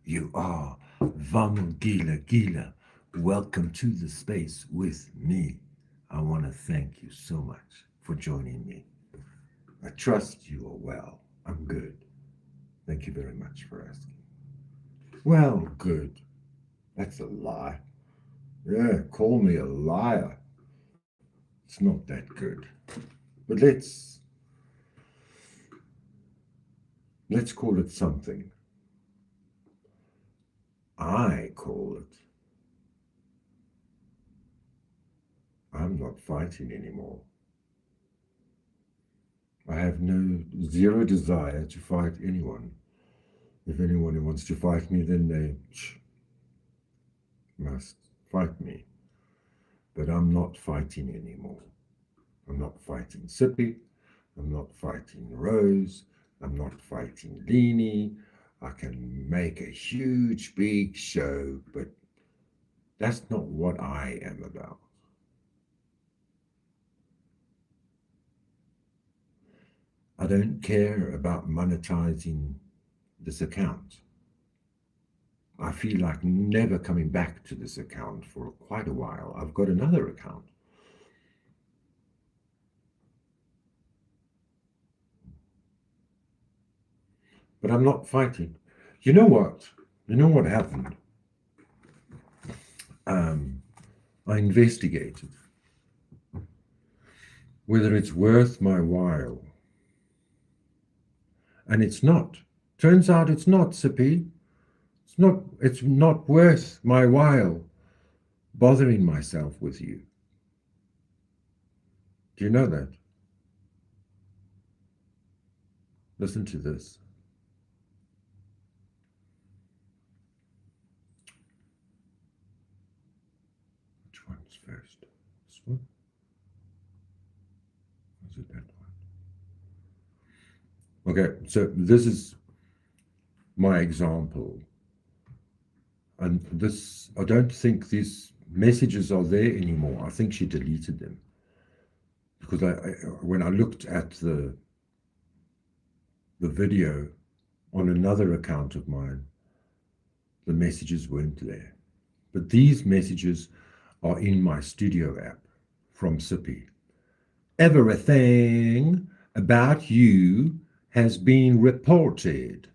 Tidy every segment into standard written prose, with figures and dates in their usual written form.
You are Vamos Gila Gila. Welcome to the space with me. I want to thank you so much for joining me. I trust you are well. I'm good. Thank you very much for asking. Well, good. That's a lie. Yeah, call me a liar. It's not that good. But let's call it something. I call it I'm not fighting anymore. I have zero desire to fight anyone. If anyone wants to fight me, then they must fight me. But I'm not fighting anymore. I'm not fighting Sippy. I'm not fighting Rose. I'm not fighting Leanie. I can make a huge, big show, but that's not what I am about. I don't care about monetizing this account. I feel like never coming back to this account for quite a while. I've got another account. But I'm not fighting. You know what? You know what happened? I investigated whether it's worth my while. And it's not. Turns out it's not, Sippy. It's not worth my while bothering myself with you. Do you know that? Listen to this. Which one's first? This one? Or is it that one? Okay, so this is my example. And this, I don't think these messages are there anymore. I think she deleted them. Because when I looked at the video on another account of mine, the messages weren't there. But these messages are in my studio app from Sippy. Everything about you has been reported.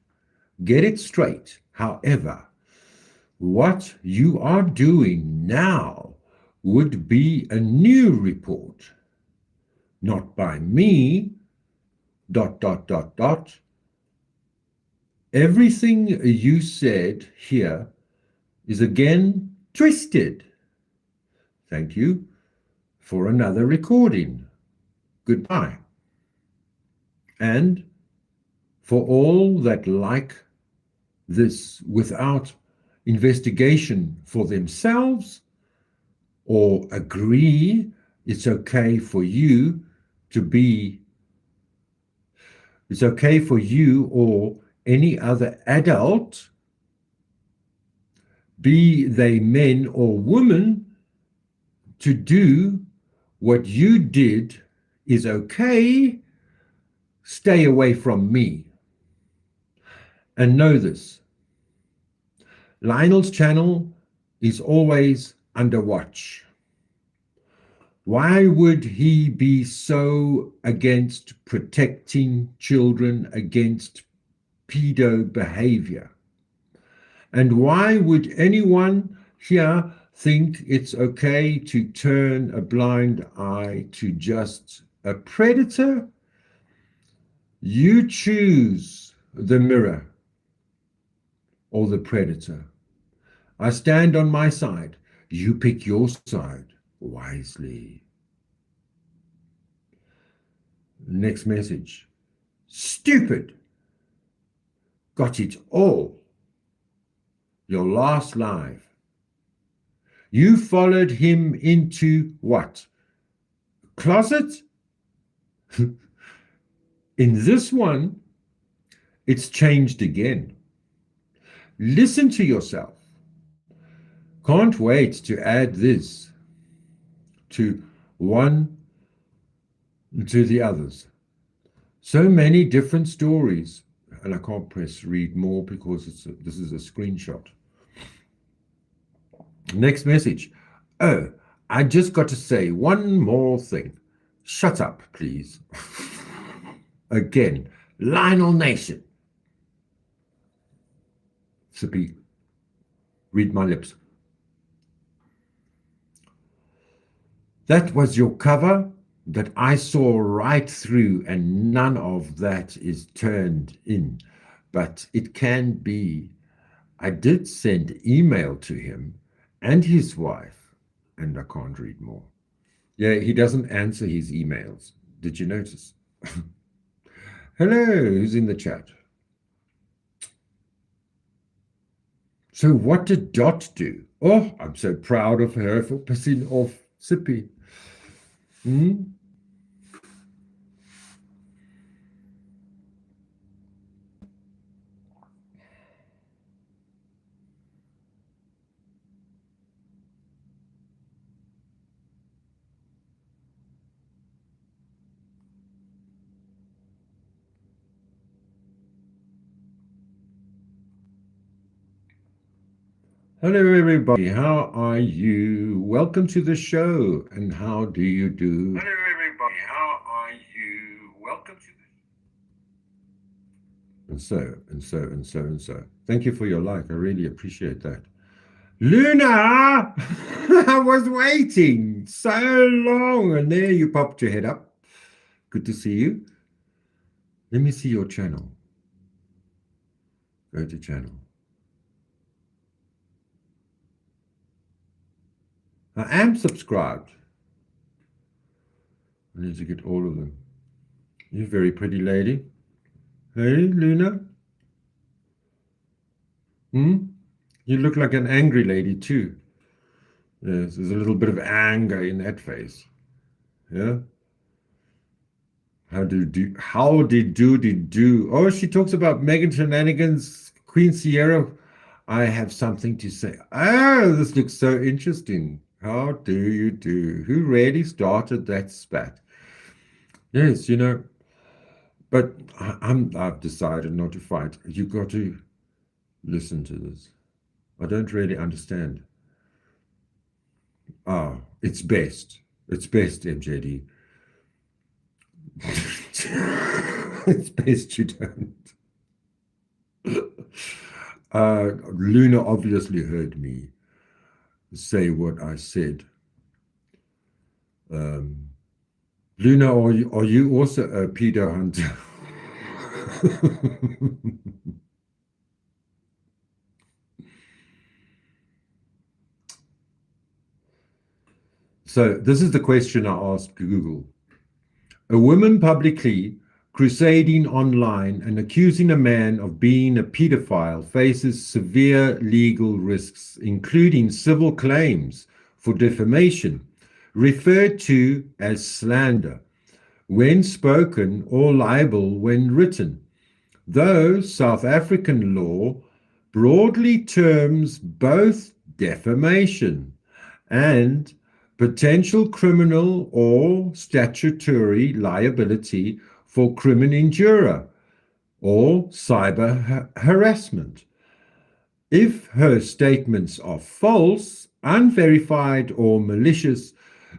Get it straight. However, what you are doing now would be a new report. Not by me, ... Everything you said here is again twisted. Thank you for another recording. Goodbye. And for all that like this without investigation for themselves or agree it's okay for you or any other adult, be they men or women, to do what you did is okay, stay away from me. And know this, Lionel's channel is always under watch. Why would he be so against protecting children against pedo behavior? And why would anyone here think it's okay to turn a blind eye to just a predator? You choose the mirror or the predator. I stand on my side. You pick your side wisely. Next message. Stupid. Got it all. Your last live. You followed him into what? Closet? In this one, it's changed again. Listen to yourself. Can't wait to add this to the others. So many different stories. and I can't press read more because this is a screenshot. Next message. Oh, I just got to say one more thing. Shut up, please. Again, Lionel Nation. Sippy, read my lips. That was your cover that I saw right through, and none of that is turned in. But it can be. I did send email to him and his wife, and I can't read more. Yeah, he doesn't answer his emails. Did you notice? Hello, who's in the chat? So what did Dot do? Oh, I'm so proud of her for pissing off Sippy. Hello, everybody. How are you? Welcome to the show. And how do you do? Hello, everybody. How are you? Welcome to the... And so. Thank you for your like. I really appreciate that. Luna! I was waiting so long. And there you popped your head up. Good to see you. Let me see your channel. Go to channel. I am subscribed. I need to get all of them. You're a very pretty lady. Hey, Luna. You look like an angry lady too. Yes, there's a little bit of anger in that face. Yeah. How did do? Oh, she talks about Megan Shenanigans, Queen Sierra. I have something to say. Oh, this looks so interesting. How do you do? Who really started that spat? Yes, but I've decided not to fight. You got to listen to this. I don't really understand. It's best. It's best, MJD. It's best you don't. Luna obviously heard me say what I said. Luna, are you also a pedo hunter? So this is the question I asked Google. A woman publicly crusading online and accusing a man of being a pedophile faces severe legal risks, including civil claims for defamation, referred to as slander when spoken or libel when written, though South African law broadly terms both defamation and potential criminal or statutory liability for crimen injuria or cyber harassment. If her statements are false, unverified, or malicious,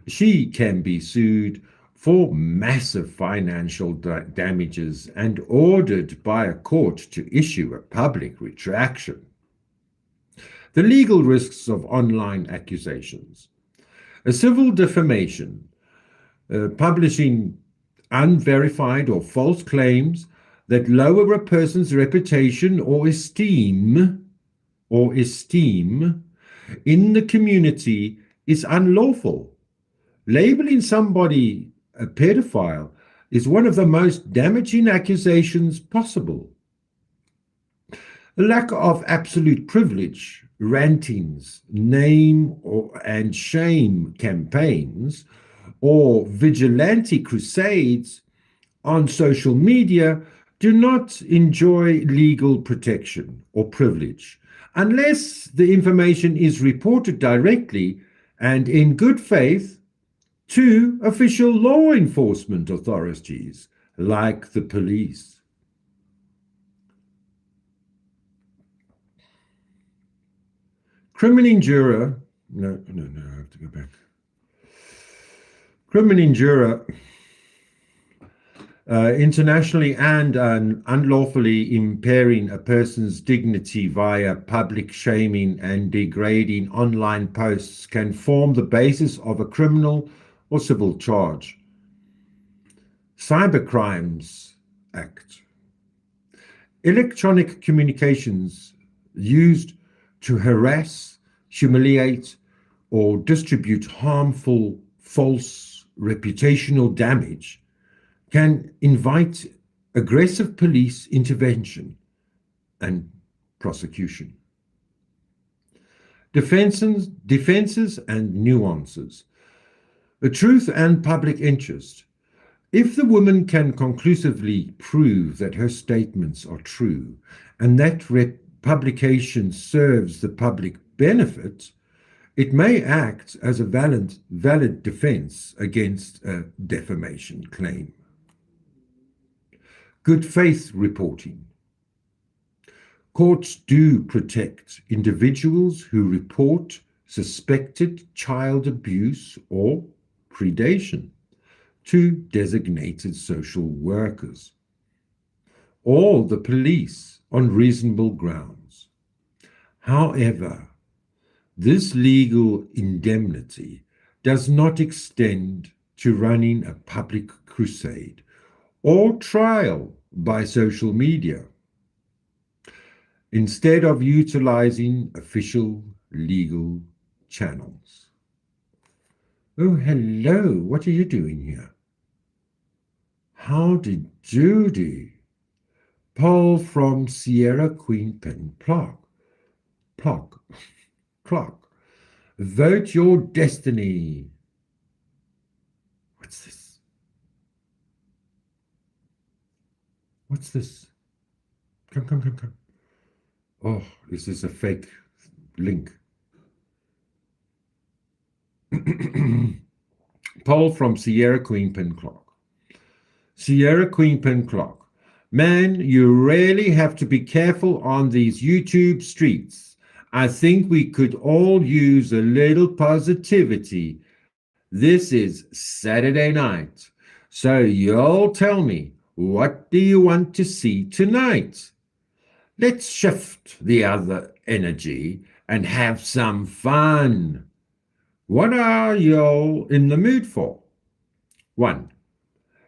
she can be sued for massive financial damages and ordered by a court to issue a public retraction. The legal risks of online accusations. A civil defamation, publishing unverified or false claims that lower a person's reputation or esteem in the community is unlawful. Labeling somebody a pedophile is one of the most damaging accusations possible. The lack of absolute privilege, rantings, name and shame campaigns, or vigilante crusades on social media do not enjoy legal protection or privilege unless the information is reported directly and in good faith to official law enforcement authorities like the police. Crimin Jura, no, I have to go back. Crimin Jura, internationally and unlawfully impairing a person's dignity via public shaming and degrading online posts can form the basis of a criminal or civil charge. Cybercrimes Act. Electronic communications used to harass, humiliate, or distribute harmful, false reputational damage can invite aggressive police intervention and prosecution. Defenses and nuances. The truth and public interest. If the woman can conclusively prove that her statements are true and that publication serves the public benefit, it may act as a valid defense against a defamation claim. Good faith reporting. Courts do protect individuals who report suspected child abuse or predation to designated social workers or the police on reasonable grounds. However, this legal indemnity does not extend to running a public crusade or trial by social media, instead of utilizing official legal channels. Oh, hello, what are you doing here? Howdy doody. Paul from Sierra Queen Pen Plock. Vote your destiny. What's this? What's this? Come. Oh, this is a fake link. Paul from Sierra Queen Pen Clock. Sierra Queen Pen Clock. Man, you really have to be careful on these YouTube streets. I think we could all use a little positivity. This is Saturday night. So you'll tell me, what do you want to see tonight? Let's shift the other energy and have some fun. What are you in the mood for? 1.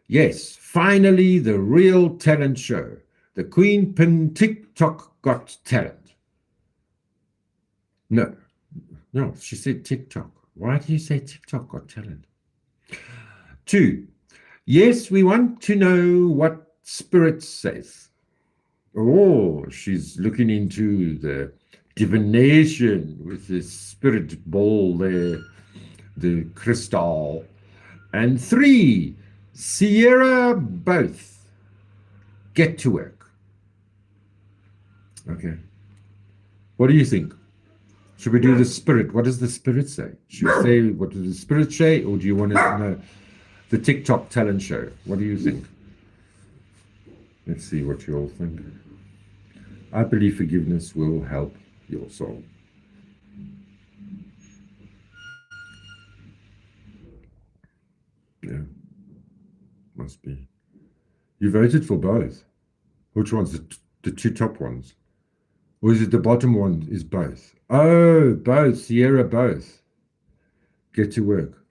Yes, finally the real talent show. The Queen Pin TikTok Got Talent. No, she said TikTok. Why do you say TikTok Got Talent? 2. Yes, we want to know what Spirit says. Oh, she's looking into the divination with the spirit ball there, the crystal. And 3, Sierra both. Get to work. Okay. What do you think? Should we do the spirit? What does the spirit say? Should we say, what does the spirit say? Or do you want to know the TikTok talent show? What do you think? Let's see what you all think. I believe forgiveness will help your soul. Yeah, must be. You voted for both. Which ones? The two top ones? Or is it the bottom one is both? Oh, both. Sierra both. Get to work.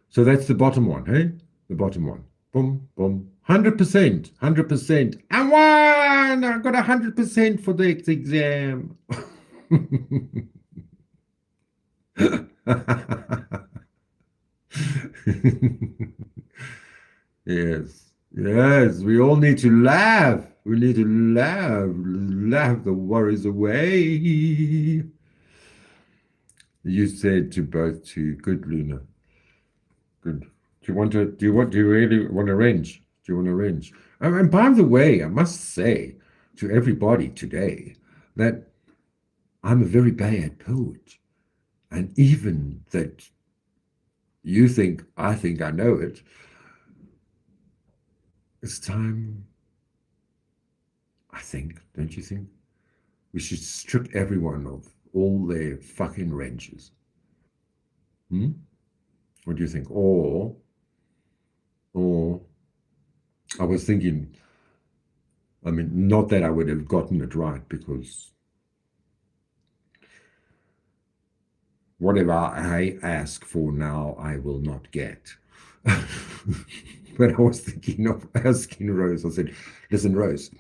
So that's the bottom one, hey? The bottom one. Boom, boom. 100%. 100%. I won! I got 100% for the exam. Yes, we all need to laugh. We need to laugh the worries away. You said to both to good, Luna. Good. Do you really want to arrange? Do you want to arrange? And by the way, I must say to everybody today that I'm a very bad poet. And even that I think I know it, it's time, I think, don't you think? We should strip everyone of all their fucking wrenches. What do you think? Or I was thinking, I mean, not that I would have gotten it right, because whatever I ask for now, I will not get. But I was thinking of asking Rose. I said, listen, Rose,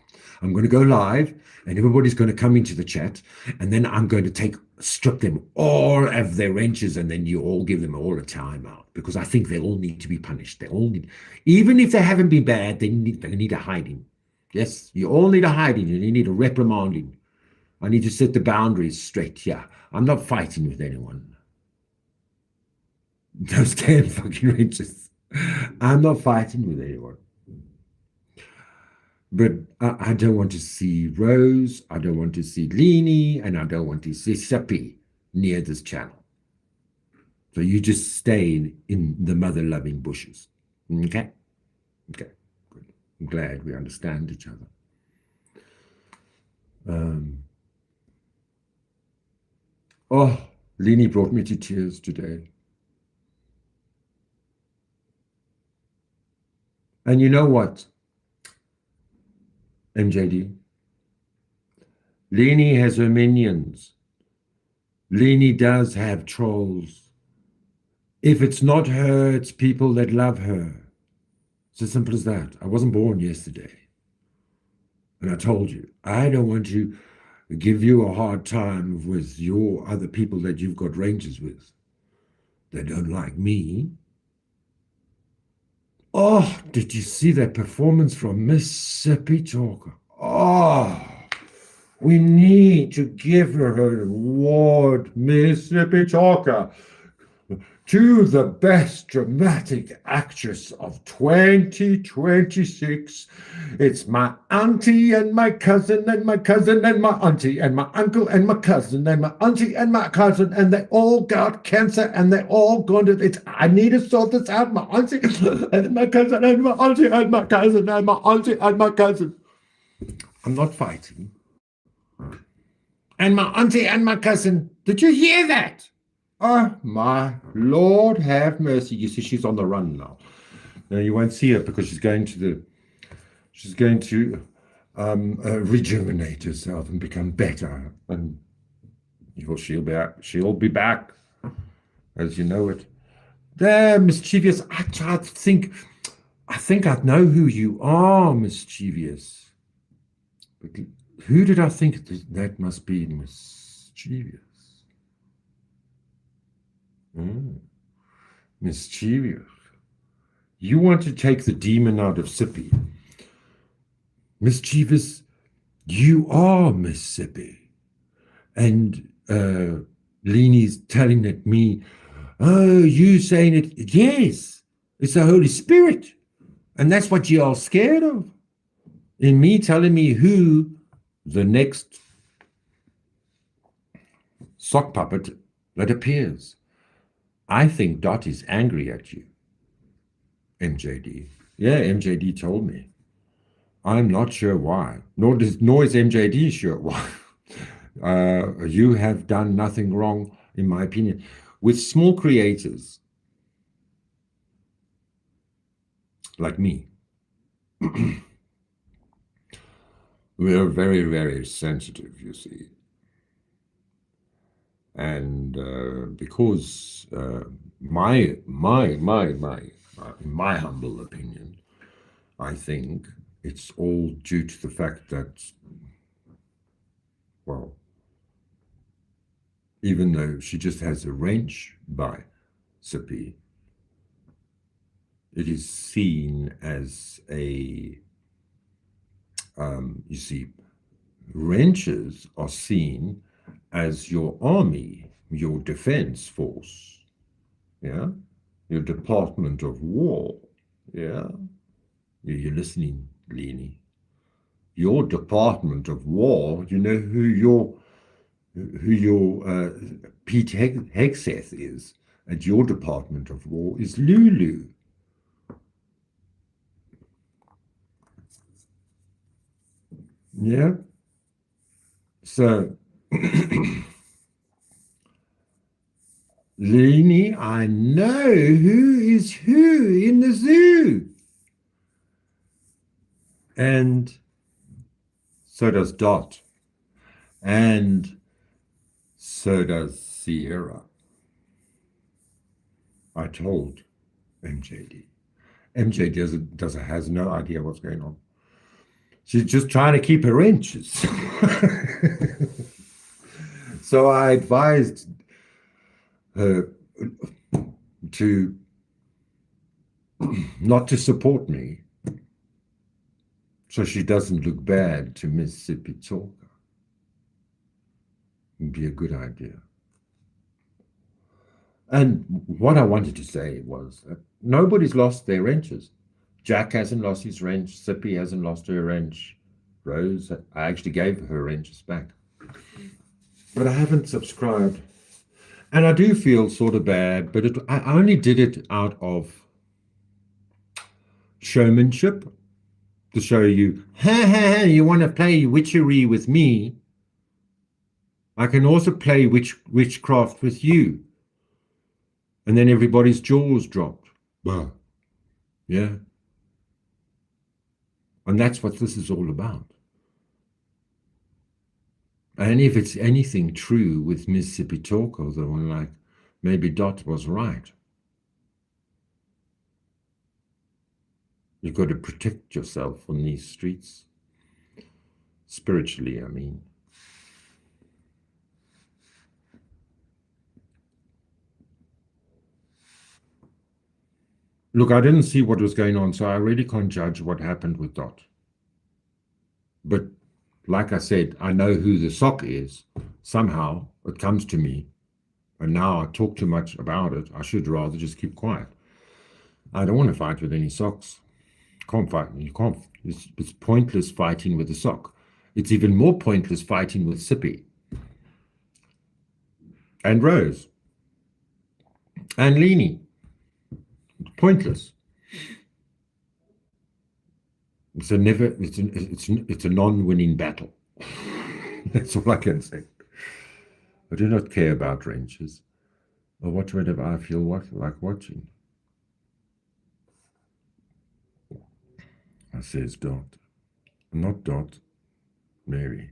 I'm going to go live and everybody's going to come into the chat, and then I'm going to strip them all of their wrenches, and then you all give them all a timeout, because I think they all need to be punished. They all need, even if they haven't been bad, they need a hiding. Yes, you all need a hiding, and you need a reprimanding. I need to set the boundaries straight. Yeah, I'm not fighting with anyone. Those damn fucking wrenches. I'm not fighting with anyone. But I don't want to see Rose, I don't want to see Leanie, and I don't want to see Sippy near this channel. So you just stay in the mother-loving bushes. Okay? Okay, good. I'm glad we understand each other. Oh, Leanie brought me to tears today. And you know what, MJD? Leanie has her minions. Leanie does have trolls. If it's not her, it's people that love her. It's as simple as that. I wasn't born yesterday. And I told you, I don't want to give you a hard time with your other people that you've got ranges with. They don't like me. Oh, did you see that performance from Mississippi Talker? Oh, we need to give her an award, Mississippi Talker, to the best dramatic actress of 2026. It's my auntie and my cousin and my cousin and my auntie and my uncle and my cousin and my auntie and my cousin, and they all got cancer and they all gone to it. I need to sort this out. My auntie and my cousin and my auntie and my cousin and my auntie and my cousin. I'm not fighting. And my auntie and my cousin. Did you hear that? Oh, my Lord have mercy. You see, she's on the run now. Now, you won't see her because she's going to rejuvenate herself and become better. And she'll be back, as you know it. There, Mischievous. I think I know who you are, Mischievous. But who did I think that must be Mischievous? Mischievous. You want to take the demon out of Sippy. Mischievous, you are Mississippi. And Leanie's telling at me, oh, you saying it? Yes, it's the Holy Spirit. And that's what you are scared of. In me telling me who the next sock puppet that appears. I think Dot is angry at you, MJD. Yeah, MJD told me. I'm not sure why, nor is MJD sure why. You have done nothing wrong, in my opinion. With small creators like me, we are very, very sensitive, you see. And because my humble opinion, I think it's all due to the fact that, well, even though she just has a wrench by Sippy, it is seen as a, you see, wrenches are seen as your army, your defense force, yeah, your Department of War, yeah. You're listening, Leanie. Your Department of War. You know who your Pete Hegseth is at your Department of War is Lulu. Yeah. So Leanie, I know who is who in the zoo. And so does Dot. And so does Sierra. I told MJD. MJ has no idea what's going on. She's just trying to keep her inches. So I advised her to not to support me so she doesn't look bad to Mississippi Talker. It'd be a good idea. And what I wanted to say was that nobody's lost their wrenches. Jack hasn't lost his wrench. Sippy hasn't lost her wrench. Rose, I actually gave her wrenches back. But I haven't subscribed. And I do feel sort of bad, but I only did it out of showmanship to show you, ha ha ha, you want to play witchery with me? I can also play witchcraft with you. And then everybody's jaws dropped. Wow. Yeah. And that's what this is all about. And if it's anything true with Mississippi Talker, though, I'm like, maybe Dot was right. You've got to protect yourself on these streets. Spiritually, I mean. Look, I didn't see what was going on, so I really can't judge what happened with Dot. But like I said, I know who the sock is. Somehow it comes to me, and now I talk too much about it. I should rather just keep quiet. I don't want to fight with any socks. Can't fight. You can't. It's pointless fighting with a sock. It's even more pointless fighting with Sippy and Rose and Leanie. Pointless. It's a non-winning battle. That's all I can say. I do not care about wrenches. Or watch whatever I feel like watching. I says Dot. Not Dot. Mary.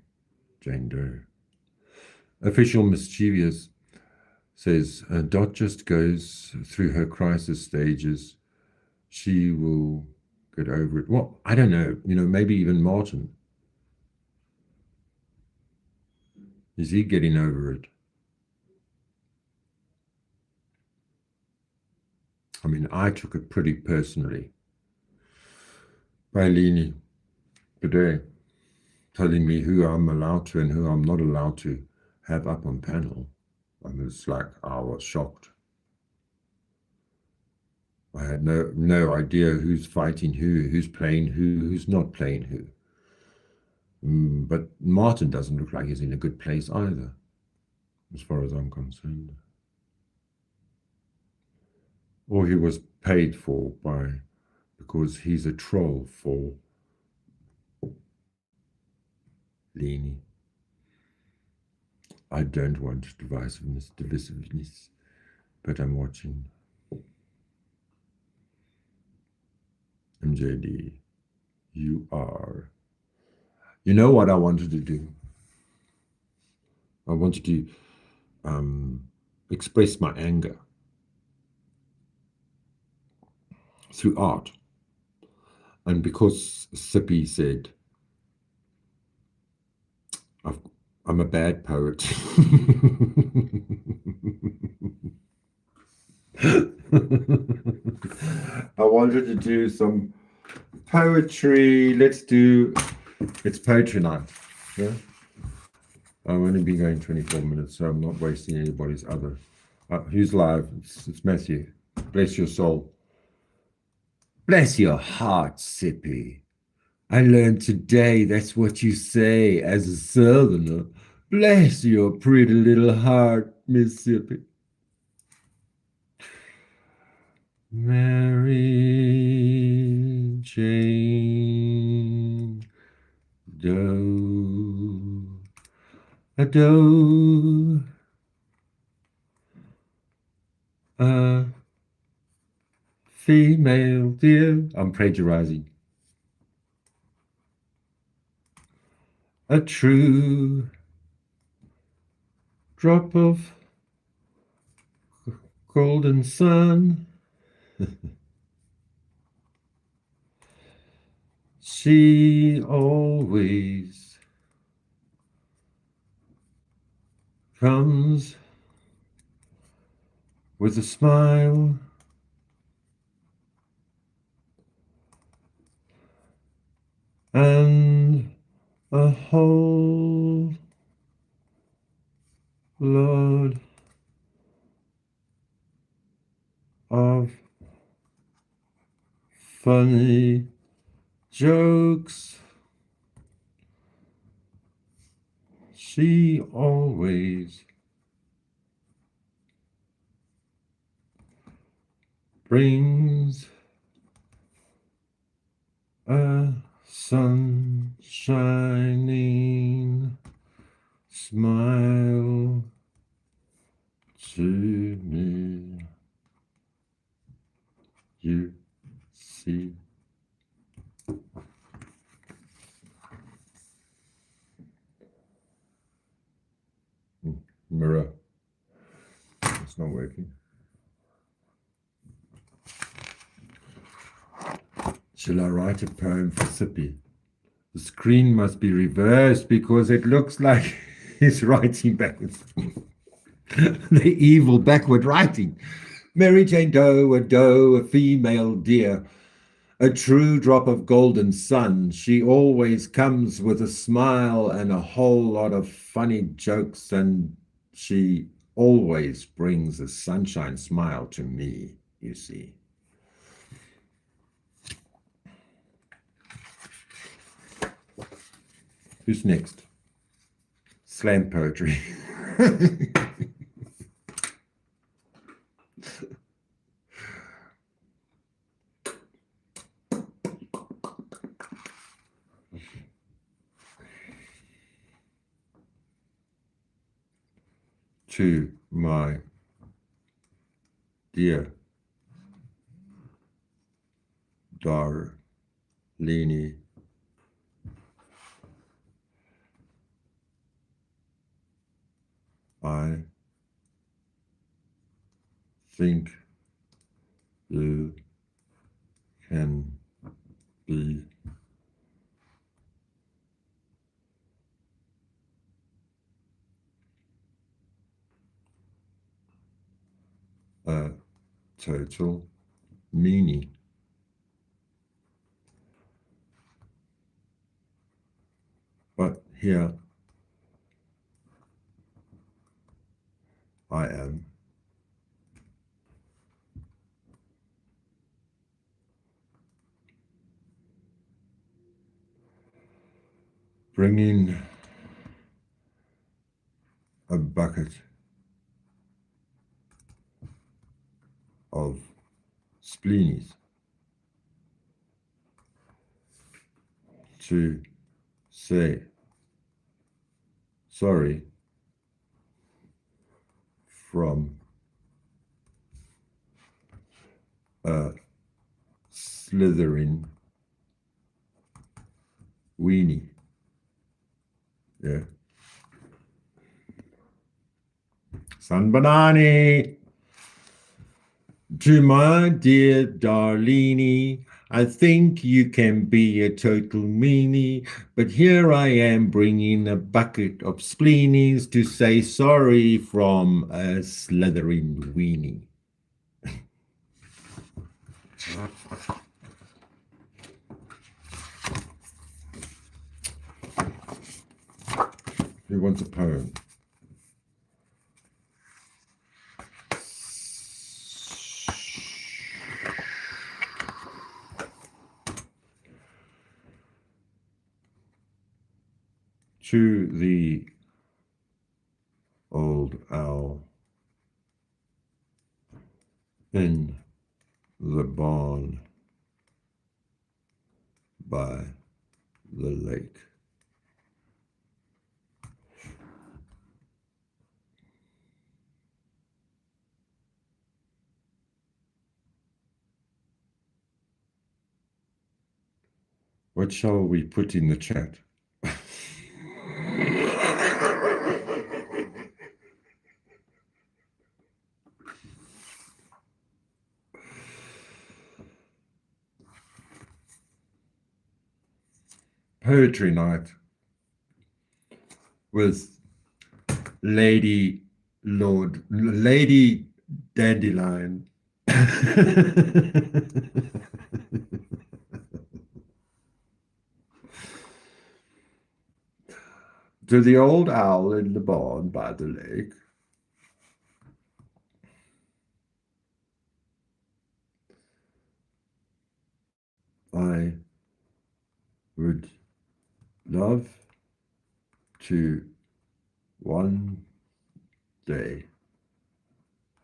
Jane Doe. Official Mischievous says Dot just goes through her crisis stages. She will get over it. Well, I don't know. Maybe even Martin. Is he getting over it? I mean, I took it pretty personally. By Leanie today telling me who I'm allowed to and who I'm not allowed to have up on panel. And it's like I was shocked. I had no idea who's fighting who's playing who's not playing who. But Martin doesn't look like he's in a good place either, as far as I'm concerned. Or he was paid for because he's a troll for Leanie. I don't want divisiveness, but I'm watching. MJD, you are. You know what I wanted to do? I wanted to express my anger through art. And because Sippy said, I'm a bad poet. I wanted to do some poetry. It's poetry night. Yeah. I've only been going 24 minutes, so I'm not wasting anybody's other. Who's live? It's Matthew. Bless your soul. Bless your heart, Sippy. I learned today that's what you say as a southerner. Bless your pretty little heart, Mississippi. Mary Jane Doe, a doe. A female deer. I'm plagiarizing. A true drop of golden sun. She always comes with a smile and a whole lot of funny jokes. She always brings a sun-shining smile to me. You see. Mirror. It's not working. Shall I write a poem for Sippy? The screen must be reversed because it looks like he's writing backwards. The evil backward writing. Mary Jane Doe, a female deer, a true drop of golden sun. She always comes with a smile and a whole lot of funny jokes, and she always brings a sunshine smile to me, you see. Who's next? Slam poetry. To my dear Darlene, I think you can be a total meanie. But here I am. Bringing a bucket of spleenies to say sorry from a slithering weenie. Yeah. San Banani. To my dear Darlene, I think you can be a total meanie, but here I am bringing a bucket of spleenies to say sorry from a slithering weenie. Who wants a poem? To the old owl in the barn by the lake. What shall we put in the chat? Poetry night with Lady Dandelion. To the old owl in the barn by the lake. I would love to one day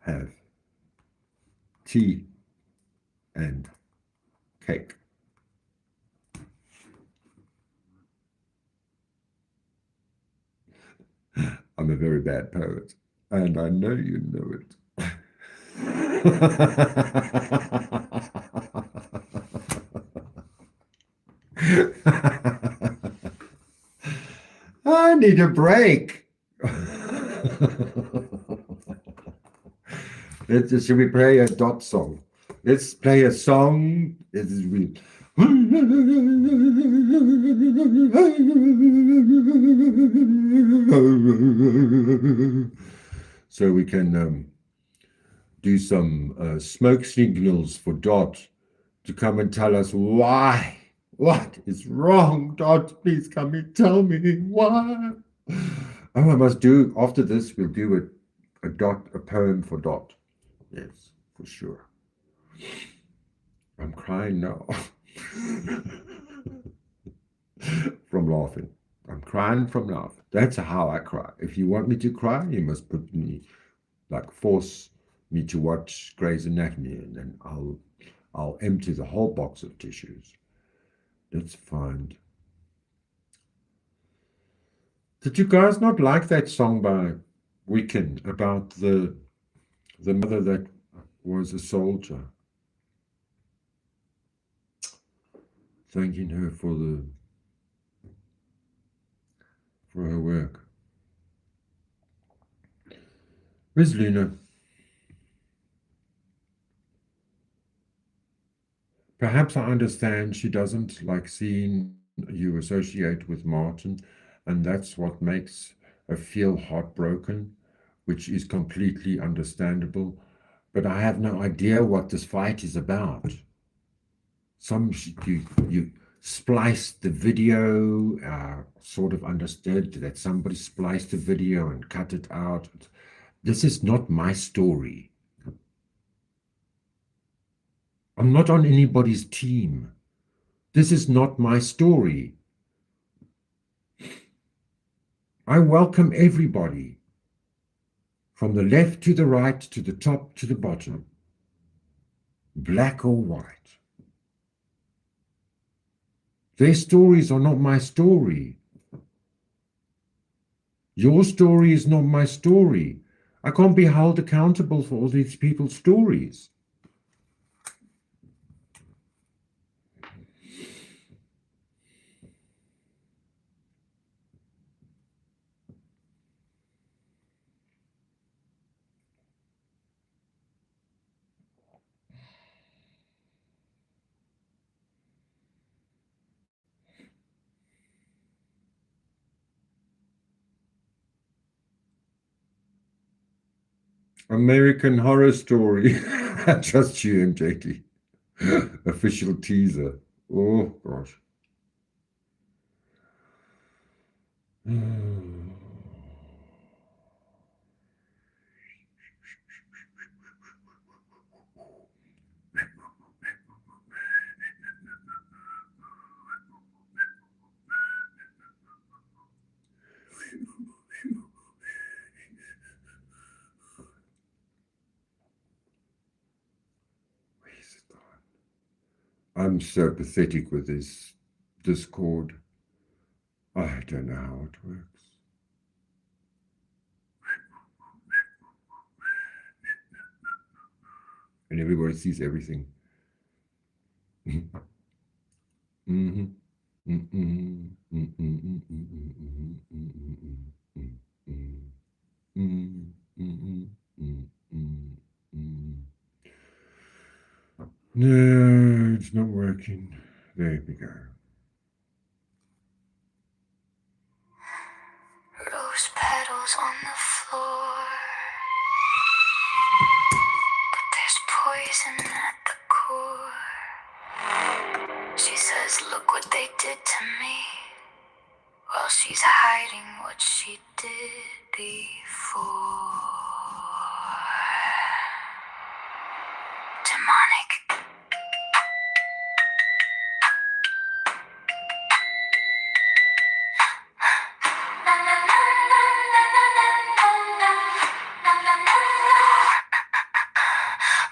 have tea and cake. I'm a very bad poet, and I know you know it. I need a break. Should we play a dot song? Let's play a song. So we can do some smoke signals for Dot to come and tell us why. What is wrong, Dot? Please come and tell me why. Oh, I must do, after this, we'll do a poem for Dot. Yes, for sure. I'm crying now. From laughing. I'm crying from laughing. That's how I cry. If you want me to cry, you must put me, force me to watch Grey's Anatomy, and then I'll empty the whole box of tissues. Let's find. Did you guys not like that song by Weeknd about the mother that was a soldier? Thanking her for her work. Where's Luna? Perhaps I understand she doesn't like seeing you associate with Martin, and that's what makes her feel heartbroken, which is completely understandable. But I have no idea what this fight is about. You spliced the video, sort of understood that somebody spliced the video and cut it out. This is not my story. I'm not on anybody's team. This is not my story. I welcome everybody, from the left to the right, to the top to the bottom, black or white. Their stories are not my story. Your story is not my story. I can't be held accountable for all these people's stories. American Horror Story. Just you and JT. Official teaser. Oh, gosh. I'm so pathetic with this Discord. I don't know how it works. And everybody sees everything. Mm-hmm. No, it's not working. There we go. Rose petals on the floor, but there's poison at the core. She says, look what they did to me, while she's hiding what she did before. Demonic.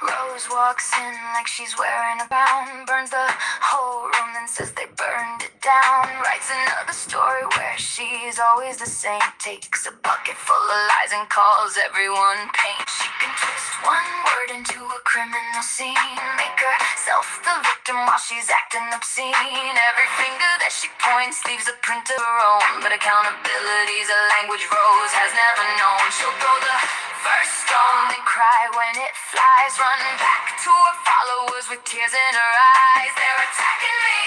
Rose walks in like she's wearing a gown, burns the whole room, then says they burned it down. Writes another story where she's always the same. Takes a bucket full of lies and calls everyone pain. She can twist one word into a criminal scene, make herself the victim while she's acting obscene. Every finger that she points leaves a print of her own, but accountability's a language Rose has never known. She'll throw the first stone, then cry when it flies. Run back to her followers with tears in her eyes. They're attacking me,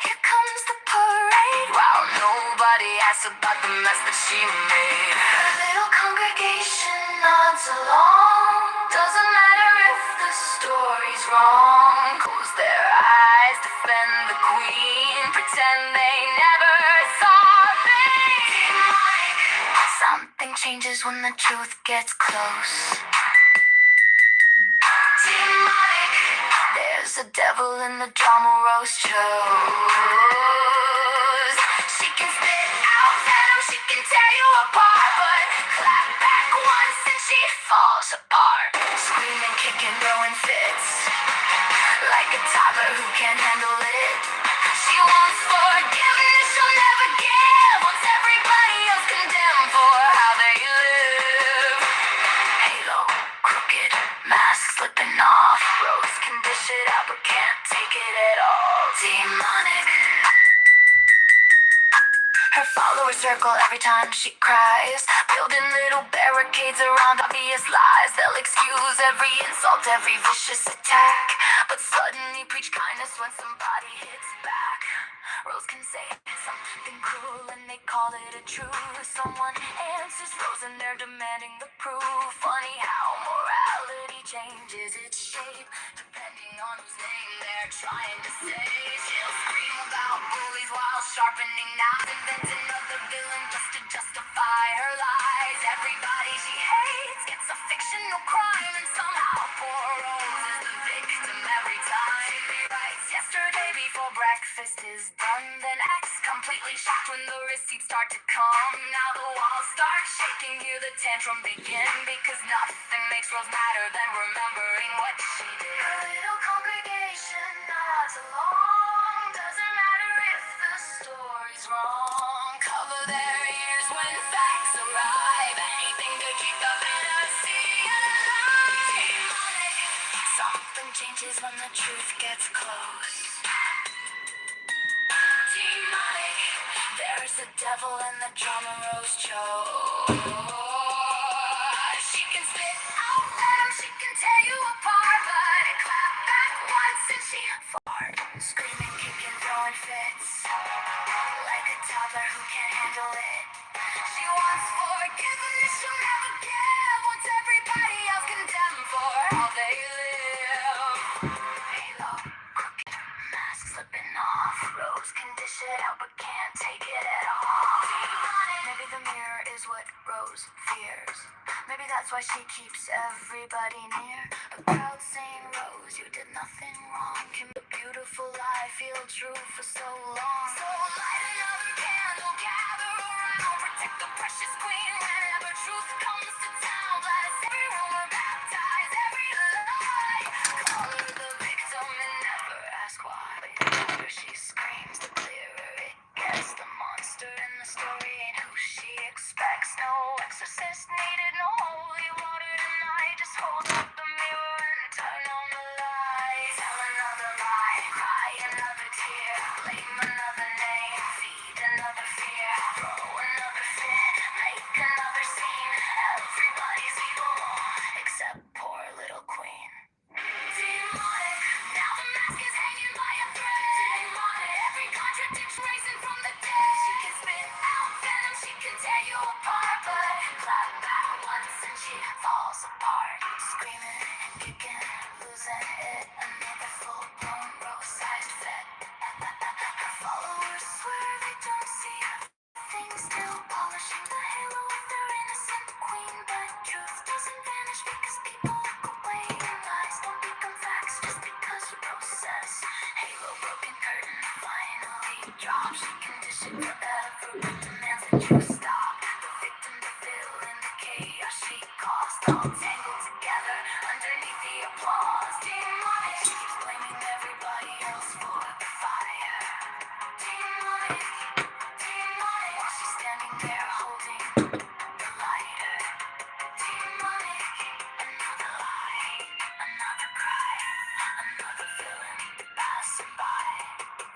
here comes the parade, while nobody asks about the mess that she made. Her little congregation nods along, doesn't matter if the story's wrong. Close their eyes, defend the queen, pretend they never saw me. Demonic. Something changes when the truth gets close. Demonic. There's a devil in the drama Rose chose. She can spit out venom, she can tear you apart, but clap back once and she falls apart. Screaming, kicking, throwing fits, like a toddler who can't handle it. She wants forgiveness, she'll never give. Wants everybody else condemned for how they live. Halo, crooked, mask slipping off. Rose can dish it out but can't take it at all. Demonic. Her followers circle every time she cries, building little barricades around obvious lies. They'll excuse every insult, every vicious attack, but suddenly preach kindness when somebody hits back. Rose can say something cruel and they call it a truth. Someone answers Rose and they're demanding the proof. Funny how morality changes its shape depending on whose name they're trying to say. She'll scream about bullies while sharpening knives, invent another villain just to justify her lies. Everybody she hates gets a fictional crime, and somehow poor Rose is the victim every time. She rewrites yesterday before breakfast is done, then acts completely shocked when the receipts start to come. Now the walls start shaking, hear the tantrum begin, because nothing makes Rose madder than remembering what she did. Her little congregation nods along, doesn't matter if the story's wrong. Cover their ears when facts arrive, anything to keep the fantasy alive. Demonic. Something changes when the truth gets close. Demonic. There's a devil in the drama Rose chose. She can spit out venom, she can tear you apart, but clap back once and she fart. Screaming, kicking, throwing fits, like a toddler who can't handle it. She wants forgiveness, she'll never give. Wants everybody else condemned for how they live. Halo, crooked, mask slipping off. Rose can dish it out but can't take it at all. Maybe the mirror is what Rose fears. Maybe that's why she keeps everybody near. A crowd saying, Rose, you did nothing wrong. Can the beautiful lie feel true for so long? So light another candle, gather around, protect the precious queen whenever truth comes to town. Bless every rumor, baptize every lie. Call her the victim and never ask why. The louder she screams, the clearer it gets. The monster in the story ain't who she expects. No exorcist needed, no holy water tonight. Just hold up the mirror and turn on the light. Tell another lie, cry another tear, blame another name, feed another she falls apart, screaming and kicking, losing it. Another full-blown rose-sized fit. Her followers swear they don't see a thing, still polishing the halo of their innocent queen. But truth doesn't vanish because people look away, and lies don't become facts just because Rose says. Halo, broken curtain, finally drops. She can dish it forever, but demands that you stop. The victim, the villain, the chaos she caused, all tangled together underneath the applause. Demonic keeps blaming everybody else for the fire. Demonic, demonic, while she's standing there holding the lighter. Demonic, another lie, another cry, another villain passing by.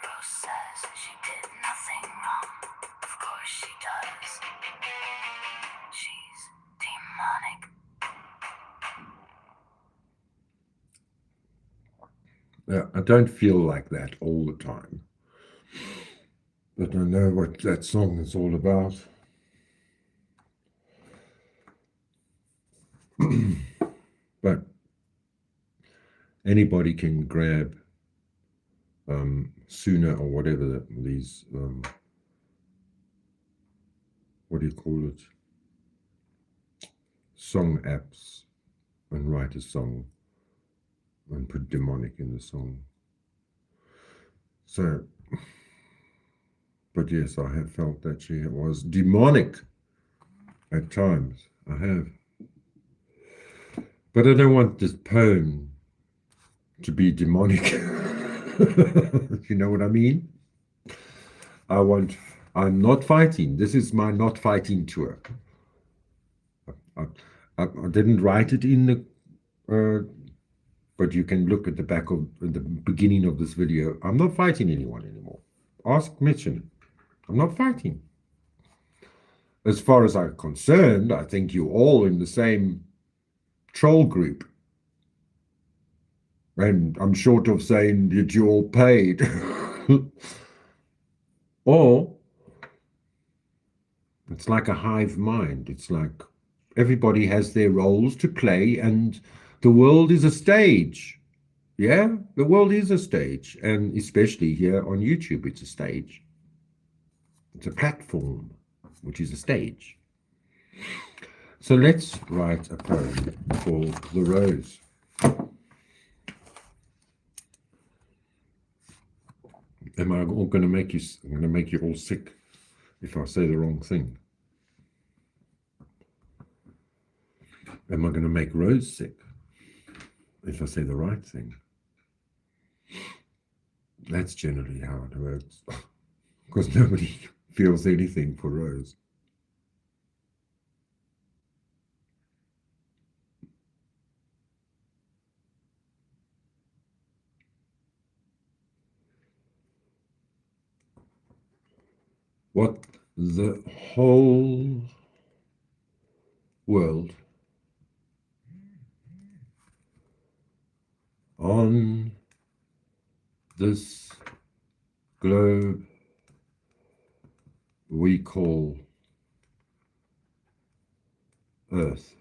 Rose says she did nothing wrong. Of course she does. She's demonic. I don't feel like that all the time, but I know what that song is all about. But anybody can grab Sooner or whatever these what do you call it, song apps, and write a song and put demonic in the song. So, but yes, I have felt that she was demonic at times. I have. But I don't want this poem to be demonic. You know what I mean? I'm not fighting. This is my not fighting tour. I didn't write it in the, but you can look at the back of the beginning of this video. I'm not fighting anyone anymore. Ask Mitchen. I'm not fighting. As far as I'm concerned, I think you're all in the same troll group. And I'm short of saying that you all paid. Or it's like a hive mind. It's like everybody has their roles to play, and the world is a stage. Yeah, the world is a stage. And especially here on YouTube, it's a stage. It's a platform, which is a stage. So let's write a poem called The Rose. Am I all going to make you? I'm going to make you all sick if I say the wrong thing. Am I going to make Rose sick if I say the right thing? That's generally how it works, because nobody feels anything for Rose. What the whole world on this globe we call Earth.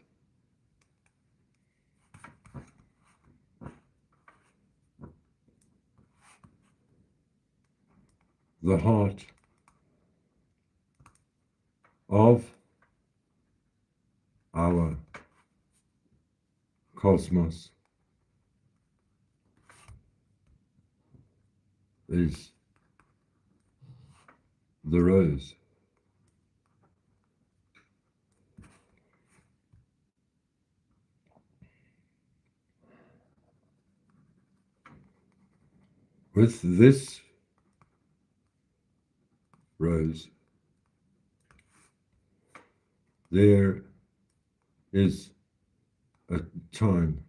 The heart of our cosmos is the rose. With this rose, there is a time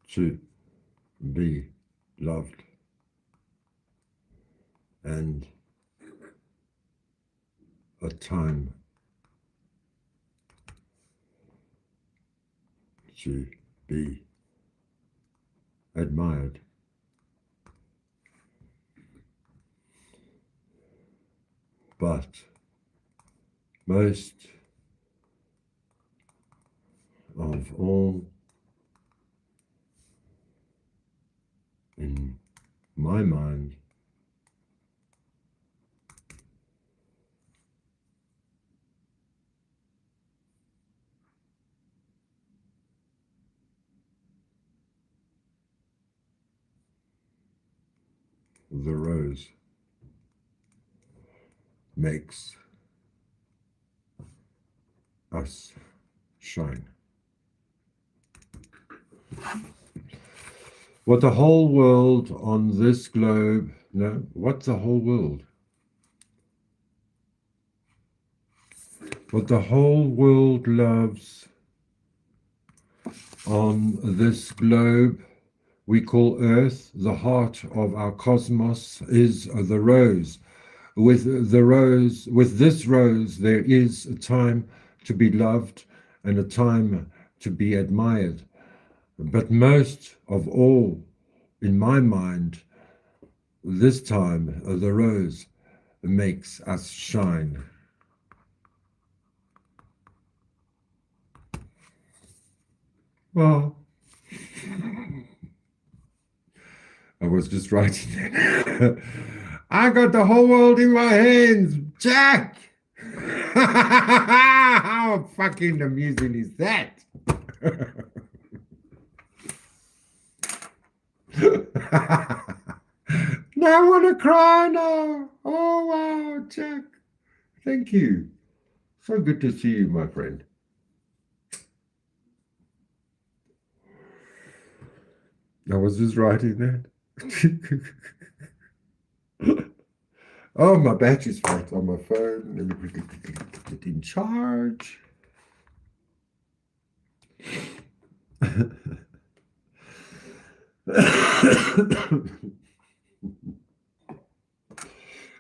to be loved, and a time to be admired. But most of all, in my mind, the rose makes us shine. What the whole world on this globe, no, what the whole world, what the whole world loves on this globe we call Earth, the heart of our cosmos, is the rose. With this rose, there is a time to be loved and a time to be admired. But most of all, in my mind, this time the rose makes us shine. Well, I was just writing that. I got the whole world in my hands, Jack! How fucking amusing is that? Now I want to cry now. Oh, wow, Jack. Thank you. So good to see you, my friend. I was just writing that. Oh, my battery's flat on my phone. Let me quickly put it in charge.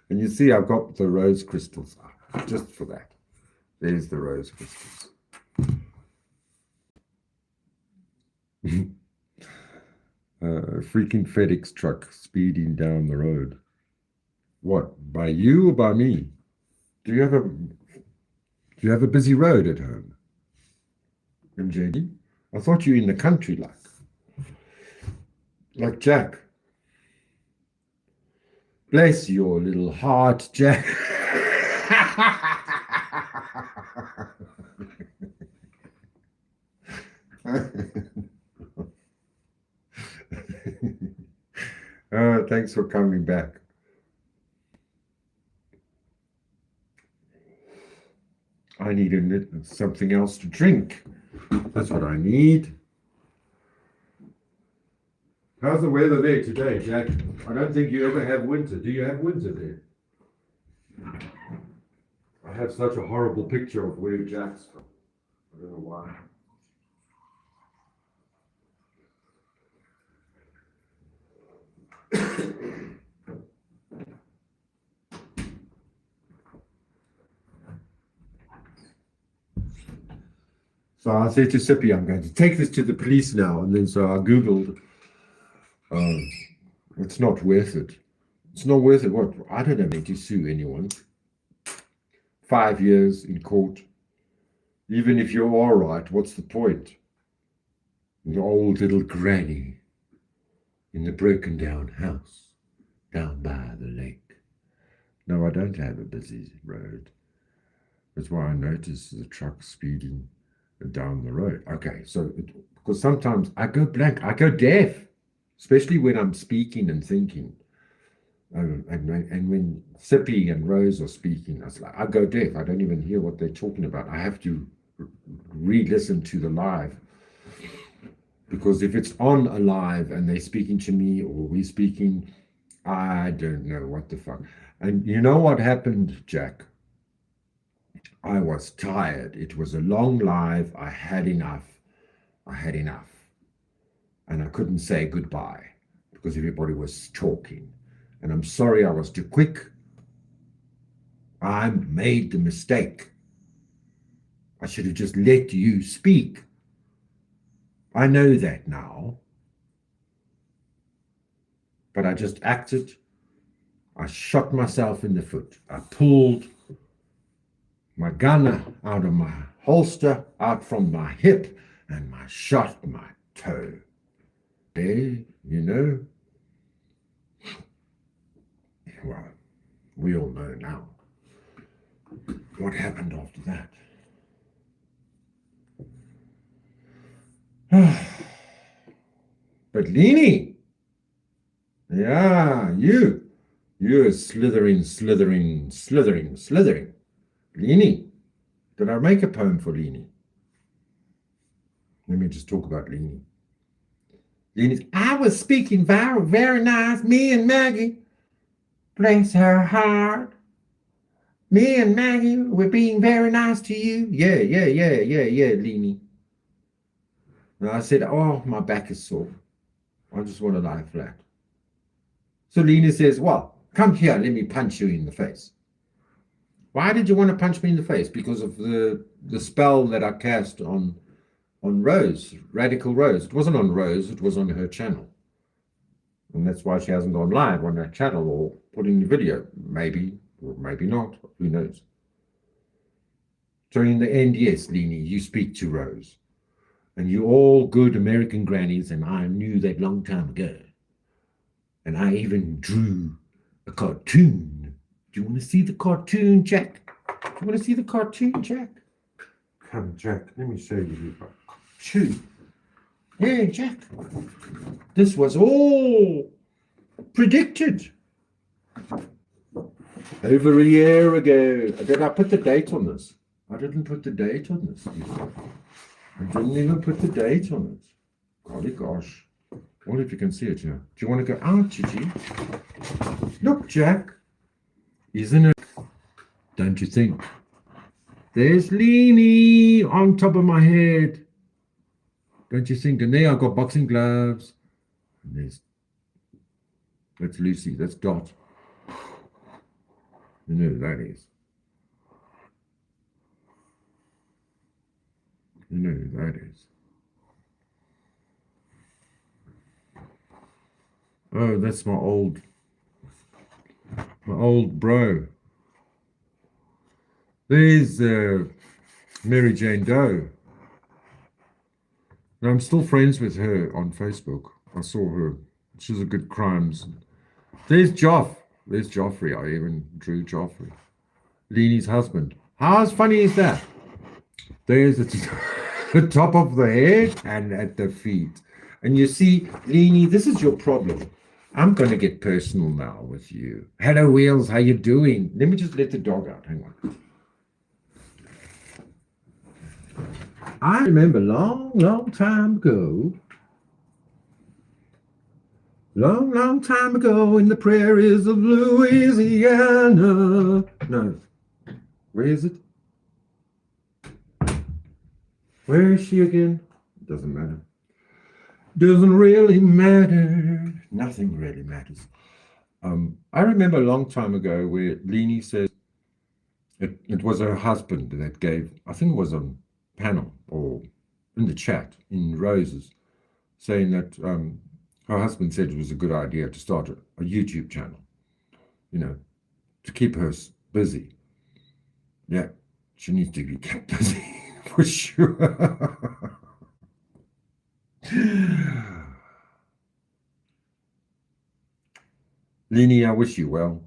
And you see, I've got the rose crystals up just for that. There's the rose crystals. Freaking FedEx truck speeding down the road. What, by you or by me? Do you have a busy road at home? MJD? I thought you were in the country like Jack. Bless your little heart, Jack. Oh, thanks for coming back. I need something else to drink. That's what I need. How's the weather there today, Jack? I don't think you ever have winter. Do you have winter there? I have such a horrible picture of where Jack's from. I don't know why. So I said to Sippy, I'm going to take this to the police now. And then so I Googled, it's not worth it. It's not worth it. What? I don't have to sue anyone. 5 years in court. Even if you're all right, what's the point? The old little granny in the broken down house down by the lake. No, I don't have a busy road. That's why I noticed the truck speeding down the road. Okay, so because sometimes I go blank, I go deaf, especially when I'm speaking and thinking. And when Sippy and Rose are speaking, I go deaf. I don't even hear what they're talking about. I have to re-listen to the live. Because if it's on a live and they're speaking to me or we're speaking, I don't know what the fuck. And you know what happened, Jack? I was tired. It was a long live. I had enough. And I couldn't say goodbye because everybody was talking. And I'm sorry I was too quick. I made the mistake. I should have just let you speak. I know that now. But I just acted. I shot myself in the foot. I pulled my gun out of my holster, out from my hip, and I shot my toe. Hey, you know, well, we all know now what happened after that. But Leanie, yeah, you're slithering. Leanie, did I make a poem for Leanie? Let me just talk about Leanie. Leanie, I was speaking very, very nice. Me and Maggie, bless her heart. Me and Maggie were being very nice to you. Yeah, Leanie. And I said, oh, my back is sore. I just want to lie flat. So Leanie says, well, come here, let me punch you in the face. Why did you want to punch me in the face? Because of the spell that I cast on Rose, Radical Rose. It wasn't on Rose, it was on her channel. And that's why she hasn't gone live on her channel or put in the video. Maybe, or maybe not, who knows. So in the end, yes, Leanie, you speak to Rose. And you're all good American grannies, and I knew that long time ago. And I even drew a cartoon. Do you want to see the cartoon, Jack? Do you want to see the cartoon, Jack? Come, Jack, let me show you the cartoon. Hey, Jack. This was all predicted over a year ago. Did I put the date on this? I didn't put the date on this. I didn't even put the date on it. Golly gosh. I wonder if you can see it here. Do you want to go out, Gigi? Look, Jack. Isn't it? Don't you think? There's Leanie on top of my head. Don't you think? And there I've got boxing gloves. And that's Lucy. That's Dot. You know who that is. You know who that is. Oh, that's my old bro. There's Mary Jane Doe. And I'm still friends with her on Facebook. I saw her. She's a good crimes. There's Joff. There's Joffrey. I even drew Joffrey. Leanie's husband. How funny is that? There's the top of the head and at the feet. And you see, Leanie, this is your problem. I'm going to get personal now with you. Hello, Wheels. How you doing? Let me just let the dog out. Hang on. I remember long time ago. Long time ago in the prairies of Louisiana. No. Where is it? Where is she again? Doesn't matter. Doesn't really matter. Nothing really matters. I remember a long time ago where Leanie said it was her husband that gave, I think it was on panel or in the chat in Roses, saying that her husband said it was a good idea to start a YouTube channel, to keep her busy. Yeah, she needs to be kept busy for sure. Leanie, I wish you well.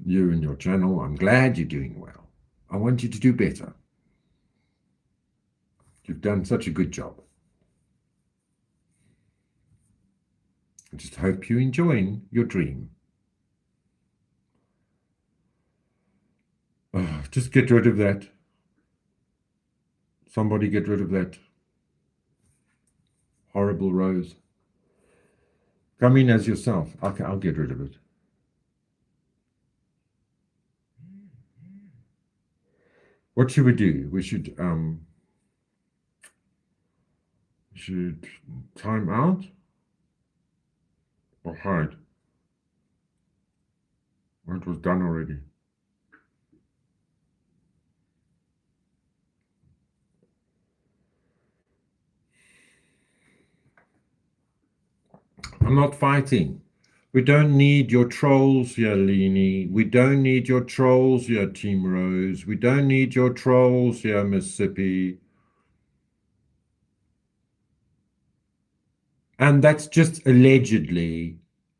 You and your channel, I'm glad you're doing well. I want you to do better. You've done such a good job. I just hope you're enjoying your dream. Oh, just get rid of that. Somebody get rid of that horrible Rose. Come in as yourself. Okay, I'll get rid of it. What should we do? We should time out or hide. Well, it was done already. I'm not fighting. We don't need your trolls here, Leanie. We don't need your trolls here, Team Rose. We don't need your trolls here, Mississippi. And that's just allegedly,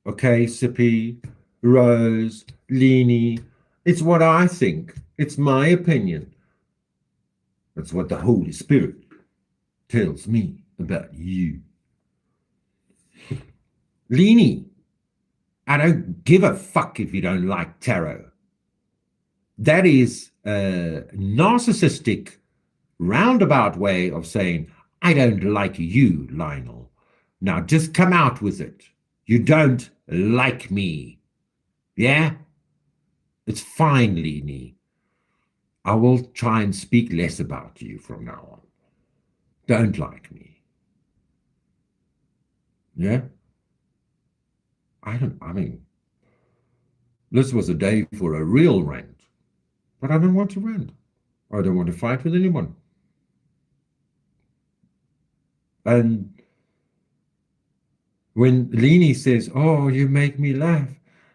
okay, Sippy, Rose, Leanie. It's what I think. It's my opinion. That's what the Holy Spirit tells me about you. Leanie, I don't give a fuck if you don't like tarot. That is a narcissistic, roundabout way of saying, I don't like you, Lionel. Now just come out with it. You don't like me. Yeah? It's fine, Leanie. I will try and speak less about you from now on. Don't like me. Yeah? I mean, this was a day for a real rant, but I don't want to rant. I don't want to fight with anyone. And when Leanie says, oh, you make me laugh,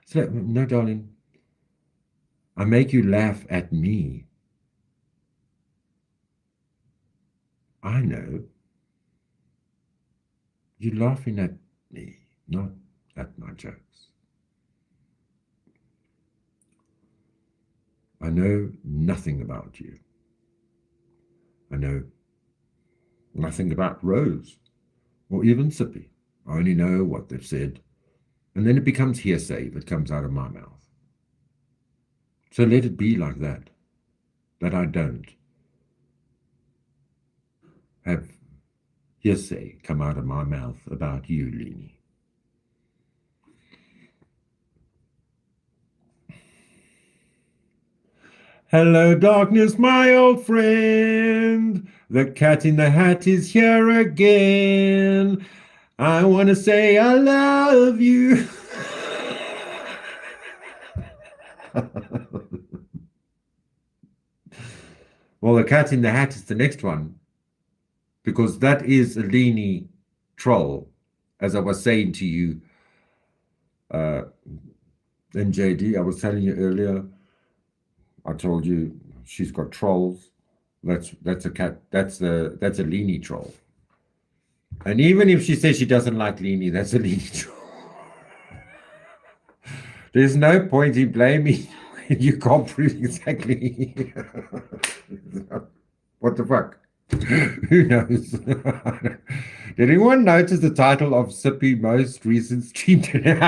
it's like, no, darling, I make you laugh at me. I know. You're laughing at me, not at my jokes. I know nothing about you. I know nothing about Rose or even Sippy. I only know what they've said. And then it becomes hearsay if it comes out of my mouth. So let it be like that, that I don't have hearsay come out of my mouth about you, Leanie. Hello, darkness, my old friend. The cat in the hat is here again. I want to say I love you. Well, the cat in the hat is the next one, because that is a Leanie troll, as I was saying to you, NJD. I was telling you earlier. I told you she's got trolls. That's a cat. That's a Leanie troll. And even if she says she doesn't like Leanie, that's a Leanie troll. There's no point in blaming when you can't prove exactly. What the fuck? Who knows? Did anyone notice the title of Sippy most recent stream today?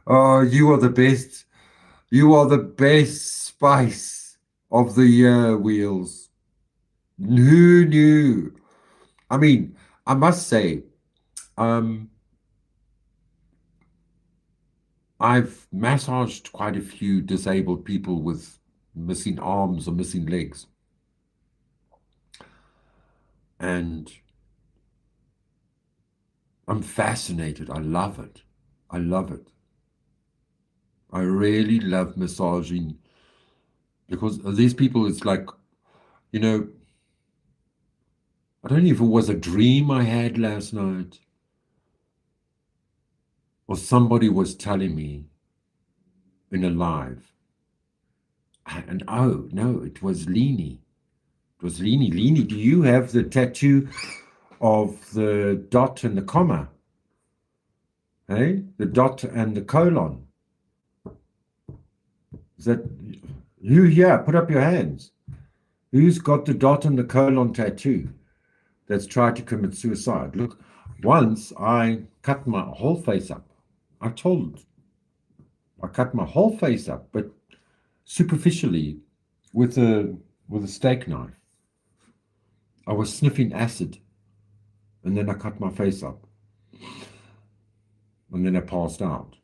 Oh, you are the best. You are the best spice of the year, Wheels. Who knew? I mean, I must say, I've massaged quite a few disabled people with missing arms or missing legs. And I'm fascinated. I love it. I love it. I really love massaging, because these people, it's like, you know, I don't know if it was a dream I had last night, or somebody was telling me in a live. And oh, no, it was Leanie. It was Leanie. Leanie, do you have the tattoo of the dot and the comma? Hey? The dot and the colon. Is that you here? Put up your hands. Who's got the dot and the colon tattoo that's tried to commit suicide? Look, once I cut my whole face up. I cut my whole face up, but superficially with a steak knife. I was sniffing acid, and then I cut my face up, and then I passed out.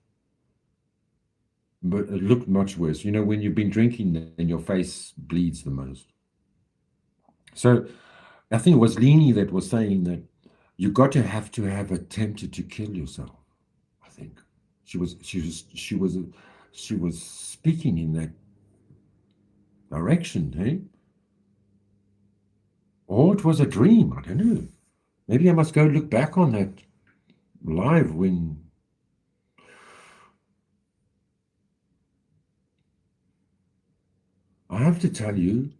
But it looked much worse. You know, when you've been drinking, then your face bleeds the most. So I think it was Leanie that was saying that you got to have attempted to kill yourself. I think she was speaking in that direction, hey? Or it was a dream. I don't know. Maybe I must go look back on that live when. I have to tell you,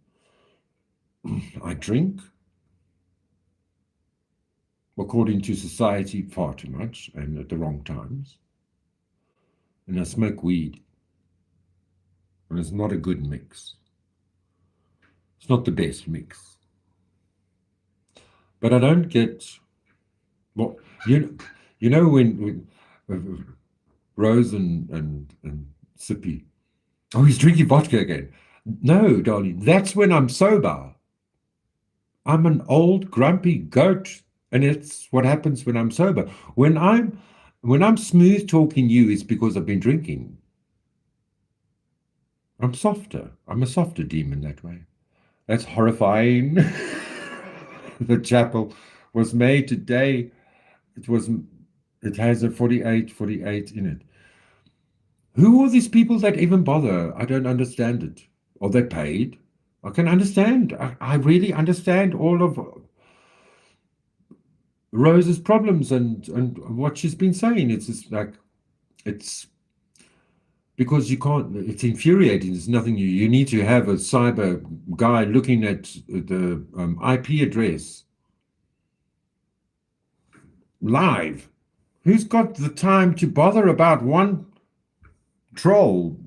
I drink, according to society, far too much and at the wrong times. And I smoke weed. And it's not a good mix. It's not the best mix. But I don't get. Well, you know when Rose and Sippy. Oh, he's drinking vodka again. No, darling, that's when I'm sober. I'm an old grumpy goat, and it's what happens when I'm sober. When I'm smooth talking you, it's because I've been drinking. I'm softer. I'm a softer demon that way. That's horrifying. The chapel was made today. It has a 48 in it. Who are these people that even bother? I don't understand it. Are they paid? I can understand. I really understand all of Rose's problems and what she's been saying. It's just like, it's because you can't, it's infuriating. There's nothing you need to have a cyber guy looking at the IP address live. Who's got the time to bother about one troll,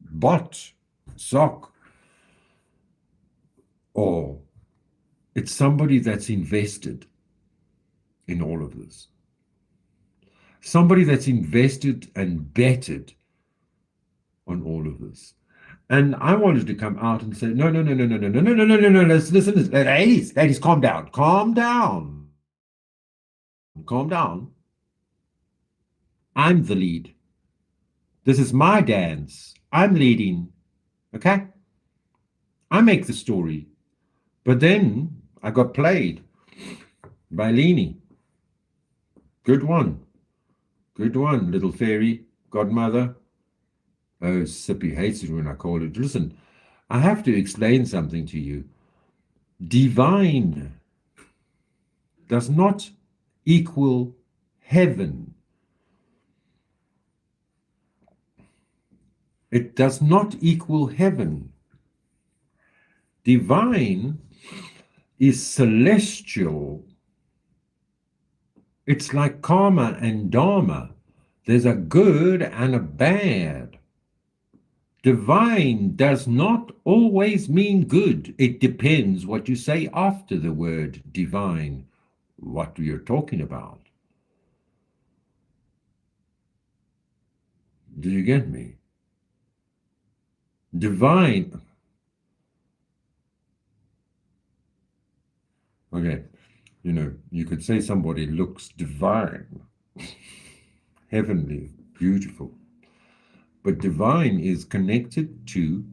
bot, sock? Or it's somebody that's invested in all of this. Somebody that's invested and betted on all of this. And I wanted to come out and say, no, no, no, no, no, no, no, no, no, no, no, no, listen, ladies, calm down, calm down, calm down. I'm the lead. This is my dance. I'm leading. Okay? I make the story. But then I got played by Leanie. Good one. Good one, little fairy godmother. Oh, Sippy hates it when I call it. Listen, I have to explain something to you. Divine does not equal heaven. It does not equal heaven. Divine is celestial. It's like karma and dharma. There's a good and a bad. Divine does not always mean good. It depends what you say after the word divine, what you're talking about. Do you get me? Divine. Okay, you could say somebody looks divine, heavenly, beautiful. But divine is connected to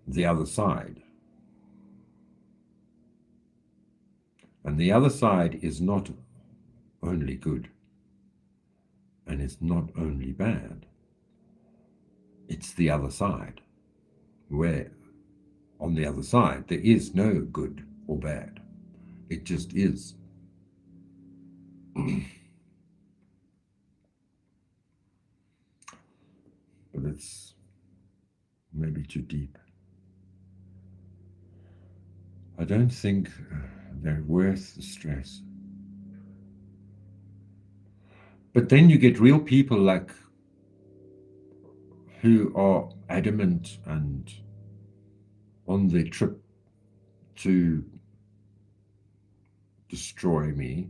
the other side. And the other side is not only good, and it's not only bad. It's the other side, where on the other side there is no good or bad. It just is. But it's maybe too deep. I don't think they're worth the stress. But then you get real people like who are adamant and on their trip to destroy me.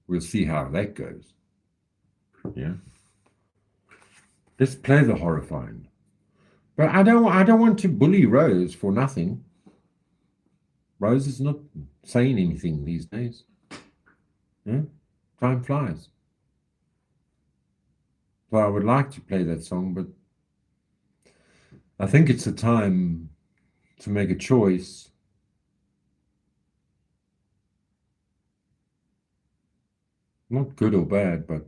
We'll see how that goes. Yeah. Let's play the horrifying. But I don't want to bully Rose for nothing. Rose is not saying anything these days. Yeah? Time flies. So I would like to play that song, but I think it's a time to make a choice. Not good or bad, but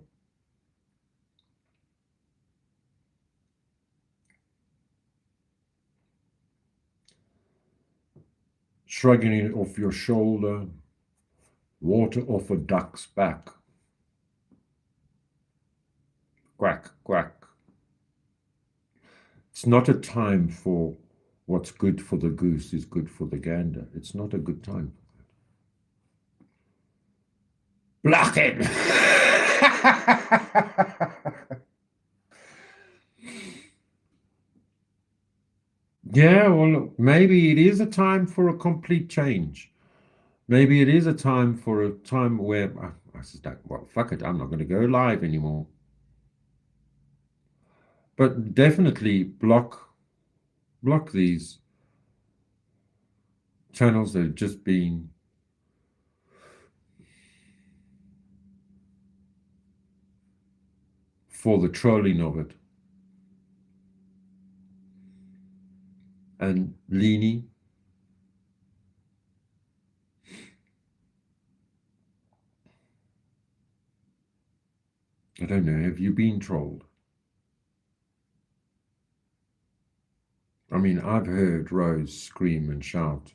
shrugging it off your shoulder, water off a duck's back. Quack, quack. It's not a time for what's good for the goose is good for the gander. It's not a good time. Block it! Yeah, well, maybe it is a time for a complete change. Maybe it is a time for a time where I said, well, fuck it, I'm not going to go live anymore. But definitely block these channels that have just been for the trolling of it. And Leanie, I don't know, have you been trolled? I mean, I've heard Rose scream and shout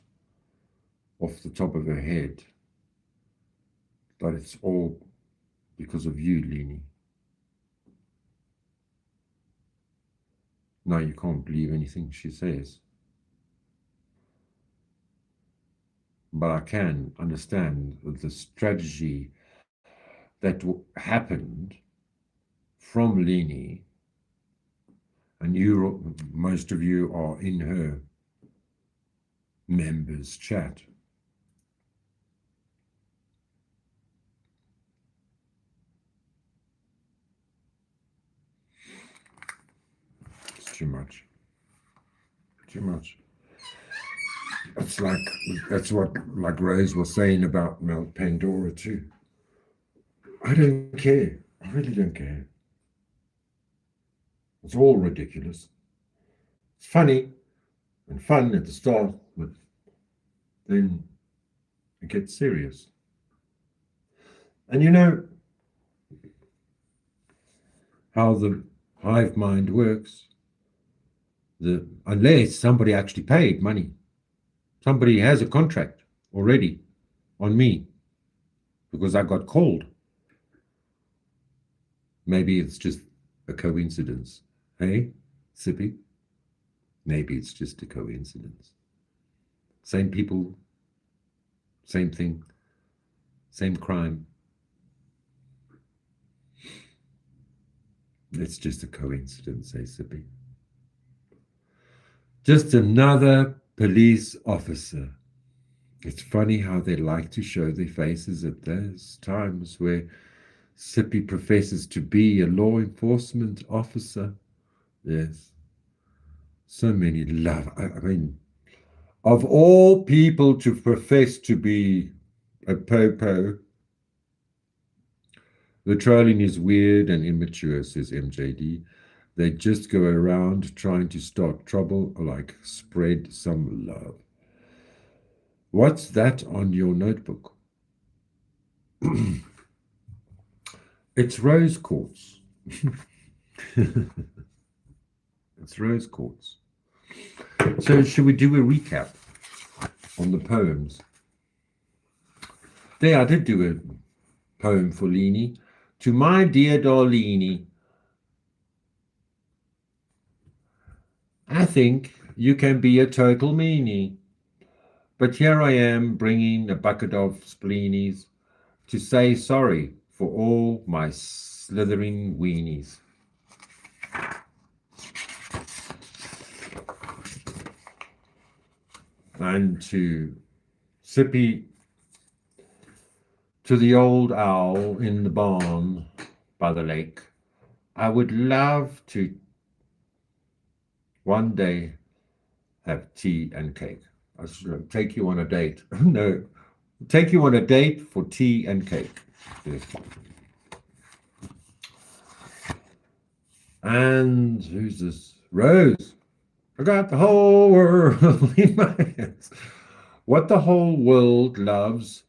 off the top of her head, but it's all because of you, Leanie. Now you can't believe anything she says. But I can understand the strategy that happened from Leanie, and most of you are in her members chat. It's too much. Too much. It's like, that's what, like Rose was saying about Pandora too. I don't care. I really don't care. It's all ridiculous. It's funny and fun at the start, but then it gets serious. And you know how the hive mind works. Unless somebody actually paid money. Somebody has a contract already on me because I got called. Maybe it's just a coincidence. Hey, Sippy? Maybe it's just a coincidence. Same people, same thing, same crime. It's just a coincidence, hey, Sippy? Just another police officer. It's funny how they like to show their faces at those times where Sippy professes to be a law enforcement officer. Yes. So many love. I mean, of all people to profess to be a popo, the trolling is weird and immature, says MJD. They just go around trying to start trouble, like spread some love. What's that on your notebook? It's rose quartz. It's rose quartz. So should we do a recap on the poems? There, I did do a poem for Leanie. To my dear Darlene, I think you can be a total meanie, but here I am bringing a bucket of spleenies to say sorry for all my slithering weenies. And to Sippy, to the old owl in the barn by the lake, I would love to one day have tea and cake. I should take you on a date. No, take you on a date for tea and cake. Yes. And who's this? Rose. I got the whole world in my hands. What the whole world loves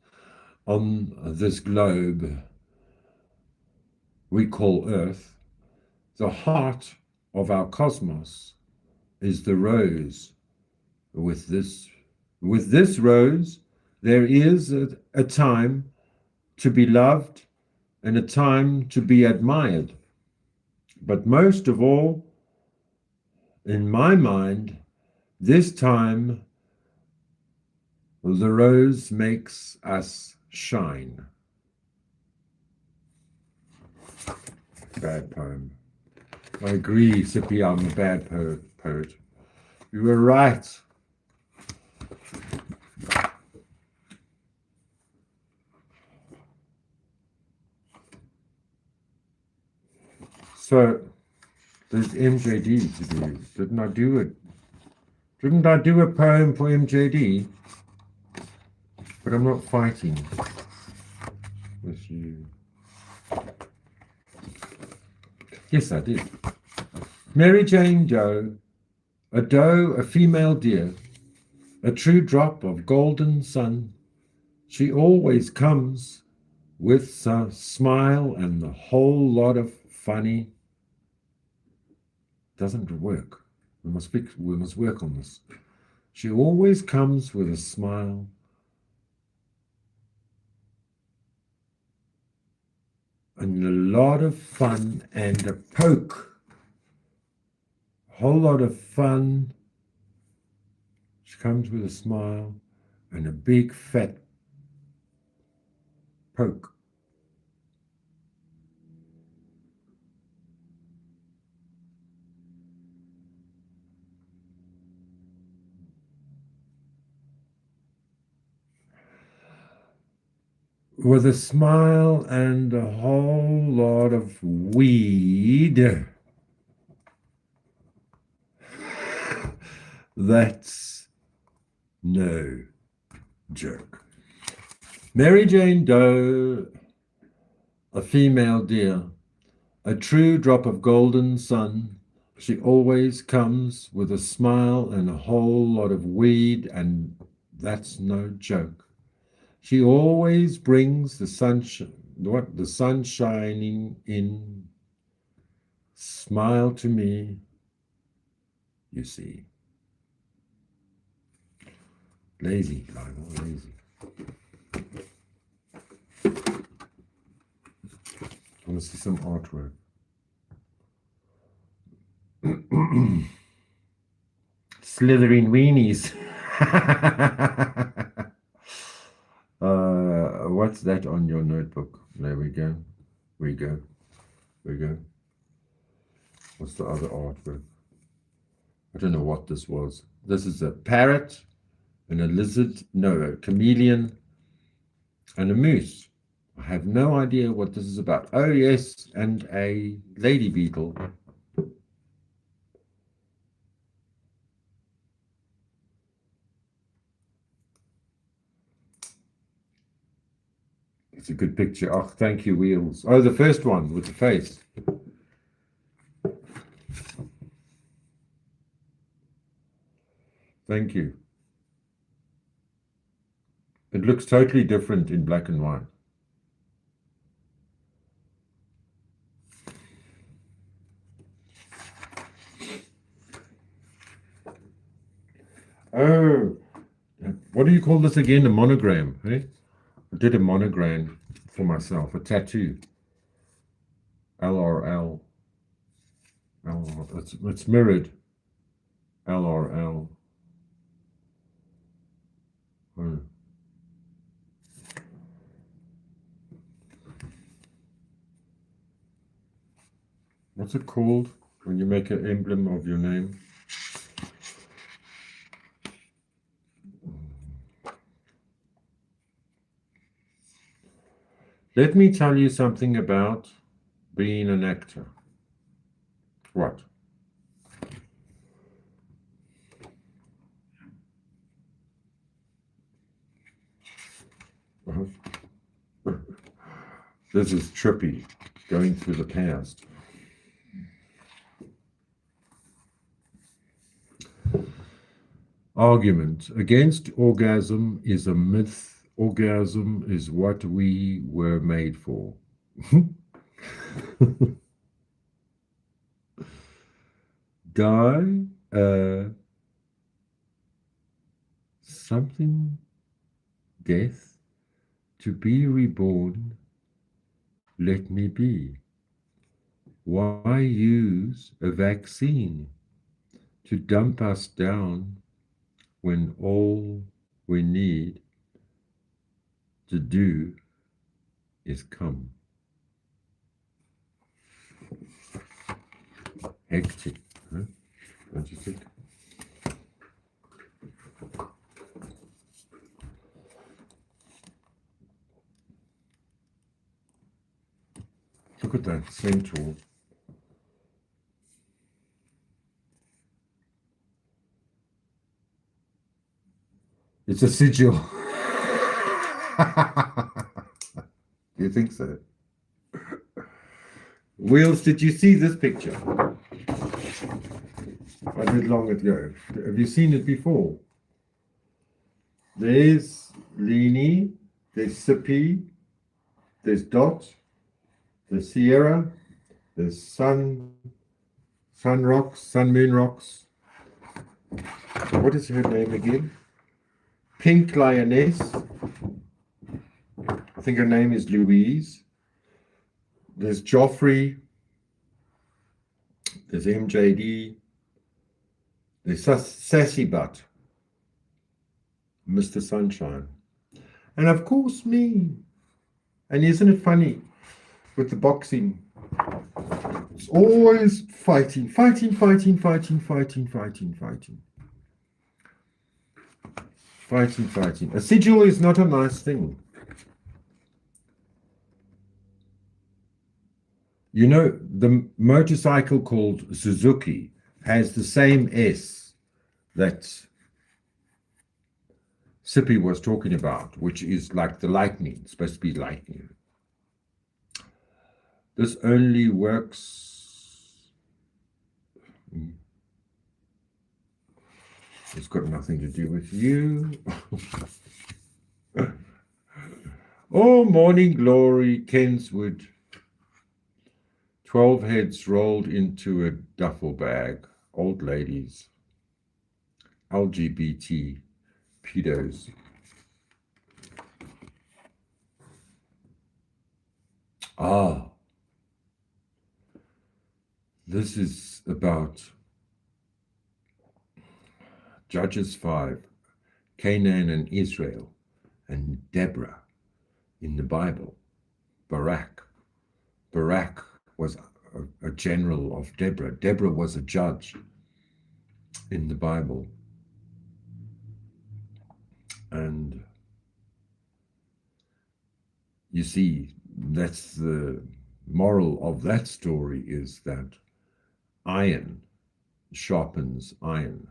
on this globe we call Earth, the heart of our cosmos, is the rose with this With this rose, there is a time to be loved and a time to be admired. But most of all, in my mind, this time the rose makes us shine. Bad poem. I agree, Sippy, I'm a bad poet. You were right. So there's MJD to do. Didn't I do it? Didn't I do a poem for MJD? But I'm not fighting with you. Yes, I did. Mary Jane Doe, a female deer, a true drop of golden sun. She always comes with a smile and a whole lot of funny. Doesn't work. We must work on this. She always comes with a smile and a lot of fun and a poke. A whole lot of fun. She comes with a smile and a big fat poke. With a smile and a whole lot of weed. That's no joke. Mary Jane Doe, a female deer, a true drop of golden sun. She always comes with a smile and a whole lot of weed, and that's no joke. She always brings the sunshine, the sun shining in. Smile to me, you see. Lazy, Lionel, lazy. I want to see some artwork. Slithering weenies. What's that on your notebook? There we go. We go. What's the other artwork? I don't know what this was. This is a parrot and a lizard, no, a chameleon and a moose. I have no idea what this is about. Oh, yes, and a lady beetle. It's a good picture. Oh, thank you, Wheels. Oh, the first one with the face. Thank you. It looks totally different in black and white. Oh, what do you call this again? A monogram, eh? I did a monogram for myself, a tattoo. LRL. It's mirrored. LRL. What's it called when you make an emblem of your name? Let me tell you something about being an actor. What? This is trippy, going through the past. Argument against orgasm is a myth. Orgasm is what we were made for. Guy something, death, to be reborn, let me be. Why use a vaccine to dump us down when all we need to do is come? Hectic, huh? Don't you think? Look at that centaur. It's a sigil. Do you think so? Wheels, did you see this picture? I did long ago. Have you seen it before? There's Leanie, there's Sippy, there's Dot, there's Sierra, there's Sun Rocks, Sun Moon Rocks. What is her name again? Pink Lioness. I think her name is Louise. There's Joffrey. There's MJD. There's Sassy Butt. Mr. Sunshine. And of course me. And isn't it funny with the boxing? It's always fighting. A sigil is not a nice thing. You know, the motorcycle called Suzuki has the same S that Sippy was talking about, which is like the lightning, it's supposed to be lightning. This only works. It's got nothing to do with you. Oh, morning glory, Kenswood. 12 heads rolled into a duffel bag. Old ladies. LGBT pedos. Ah. This is about Judges 5, Canaan and Israel, and Deborah in the Bible. Barak was a general of Deborah. Deborah was a judge in the Bible. And you see, that's the moral of that story, is that iron sharpens iron.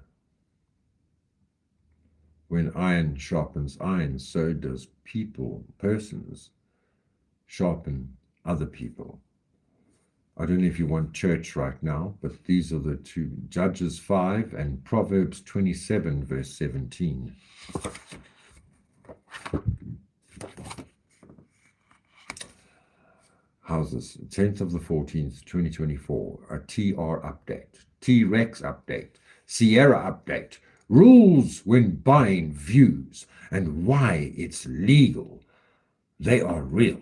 When iron sharpens iron, so does persons sharpen other people. I don't know if you want church right now, but these are the two, Judges 5 and Proverbs 27, verse 17. How's this? 10th of the 14th, 2024, a TR update, T-Rex update, Sierra update, rules when buying views and why it's legal. They are real.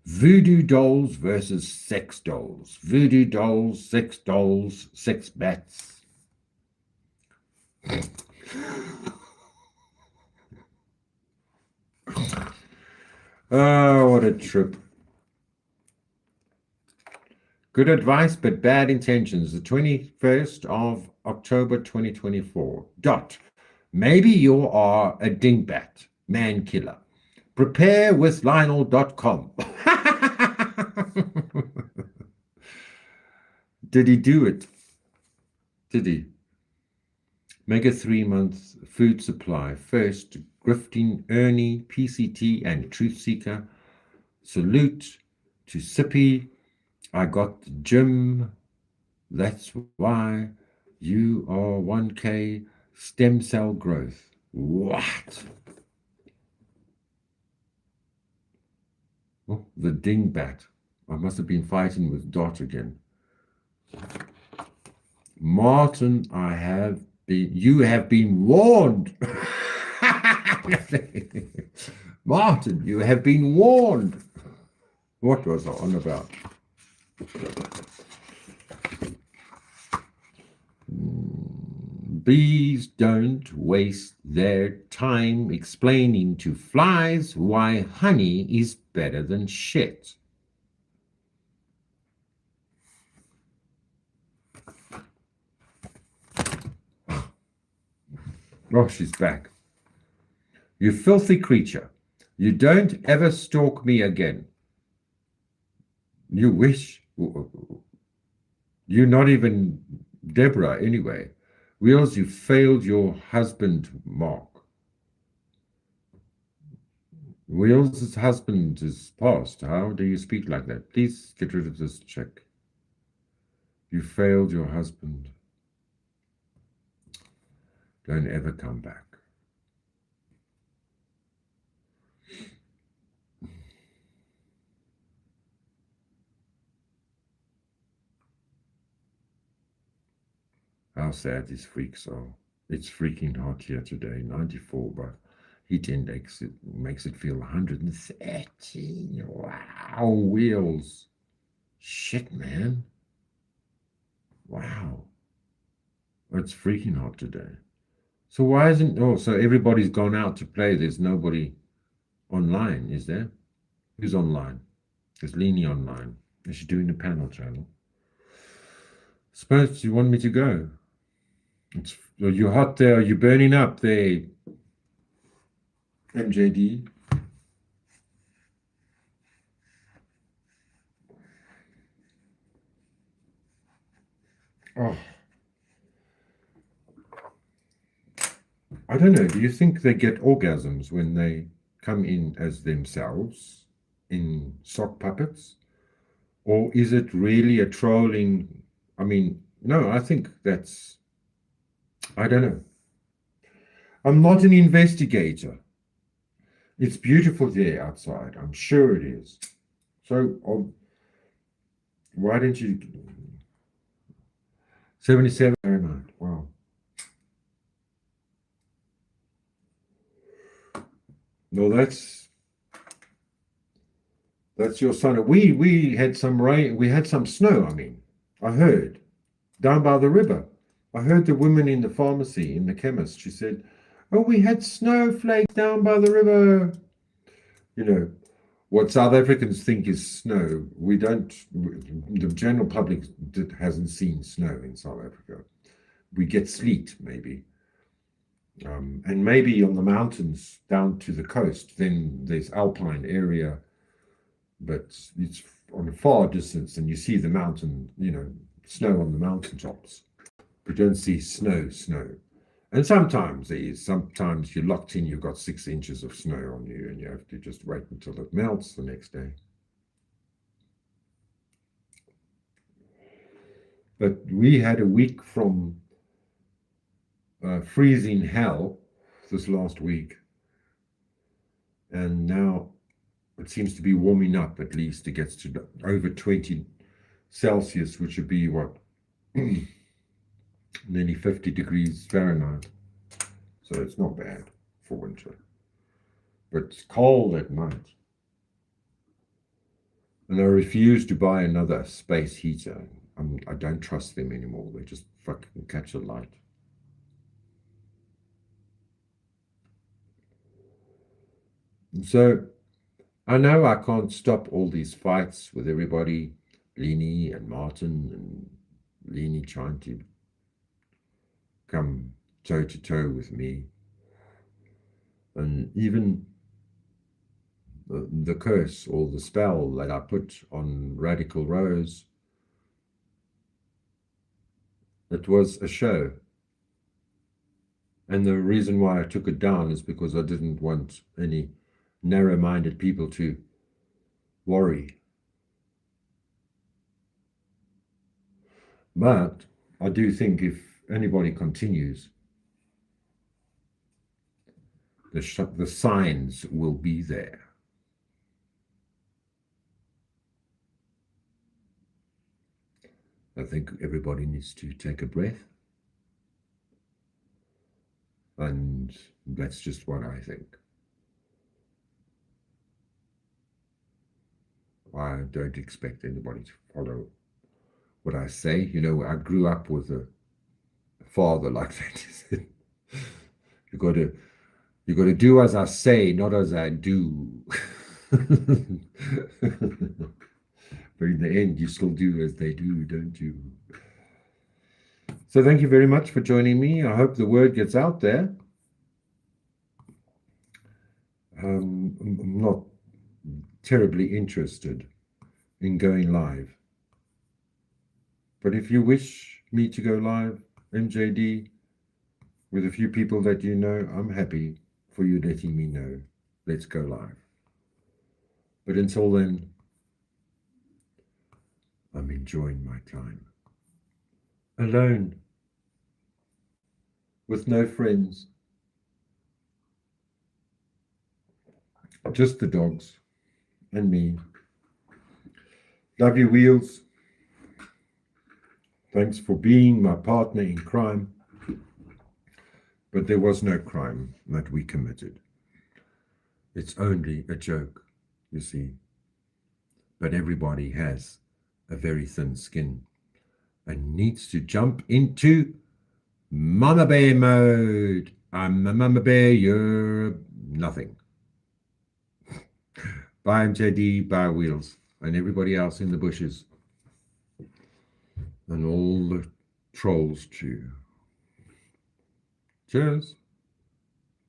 Voodoo dolls versus sex dolls. Voodoo dolls, sex bats. Oh, what a trip. Good advice, but bad intentions. The 21st of October 2024. Dot. Maybe you are a dingbat, man killer. Prepare with Lionel.com. Did he do it? Did he? Mega 3-month food supply. First, grifting Ernie, PCT, and Truth Seeker. Salute to Sippy. I got the gym. That's why you are 1K stem cell growth. What? Oh, the dingbat. I must have been fighting with Dot again. Martin, you have been warned. Martin, you have been warned. What was I on about? Bees don't waste their time explaining to flies why honey is better than shit. Oh, she's back. You filthy creature. You don't ever stalk me again. You wish. You're not even Deborah anyway. Wheels, you failed your husband, Mark. Wheels' husband is passed. How do you speak like that? Please get rid of this chick. You failed your husband. Don't ever come back. How sad these freaks are. It's freaking hot here today, 94, but heat index makes it feel 113. Wow, Wheels. Shit, man. Wow. It's freaking hot today. So why isn't, oh, so everybody's gone out to play. There's nobody online, is there? Who's online? Is Leanie online? Is she doing the panel channel? Suppose you want me to go. You're hot there. You're burning up there, MJD. Oh, I don't know. Do you think they get orgasms when they come in as themselves in sock puppets? Or is it really a trolling? I mean, no, I think that's, I don't know. I'm not an investigator. It's beautiful there outside. I'm sure it is. So why didn't you? 77 Fahrenheit. Wow. No, that's your son. We had some rain. We had some snow. I mean, I heard down by the river. I heard the woman in the pharmacy, in the chemist. She said, "Oh, we had snowflakes down by the river." You know, what South Africans think is snow, we don't. The general public hasn't seen snow in South Africa. We get sleet, maybe. And maybe on the mountains down to the coast, then there's alpine area, but it's on a far distance, and you see the mountain, snow on the mountaintops. We don't see snow. And sometimes sometimes you're locked in, you've got 6 inches of snow on you, and you have to just wait until it melts the next day. But we had a week from freezing hell this last week, and now it seems to be warming up. At least it gets to over 20 Celsius, which would be what, nearly 50 degrees Fahrenheit. So it's not bad for winter, but it's cold at night. And I refuse to buy another space heater. I don't trust them anymore. They just fucking catch a light. So I know I can't stop all these fights with everybody, Leanie and Martin, and Leanie trying to come toe to toe with me. And even the curse or the spell that I put on Radical Rose, it was a show. And the reason why I took it down is because I didn't want any narrow-minded people to worry. But I do think if anybody continues, the signs will be there. I think everybody needs to take a breath and That's just what I think. I don't expect anybody to follow what I say. You know, I grew up with a father like that. You got to do as I say, not as I do. But in the end, you still do as they do, don't you? So thank you very much for joining me. I hope the word gets out there. I'm not terribly interested in going live. But if you wish me to go live, MJD, with a few people that you know, I'm happy for you letting me know. Let's go live. But until then, I'm enjoying my time. Alone. With no friends. Just the dogs and me. Love you, Wheels. Thanks for being my partner in crime. But there was no crime that we committed. It's only a joke, you see. But everybody has a very thin skin and needs to jump into Mama Bear mode. I'm a Mama Bear, you're nothing. Bye, MJD, bye, Wheels, and everybody else in the bushes. And all the trolls too. Cheers.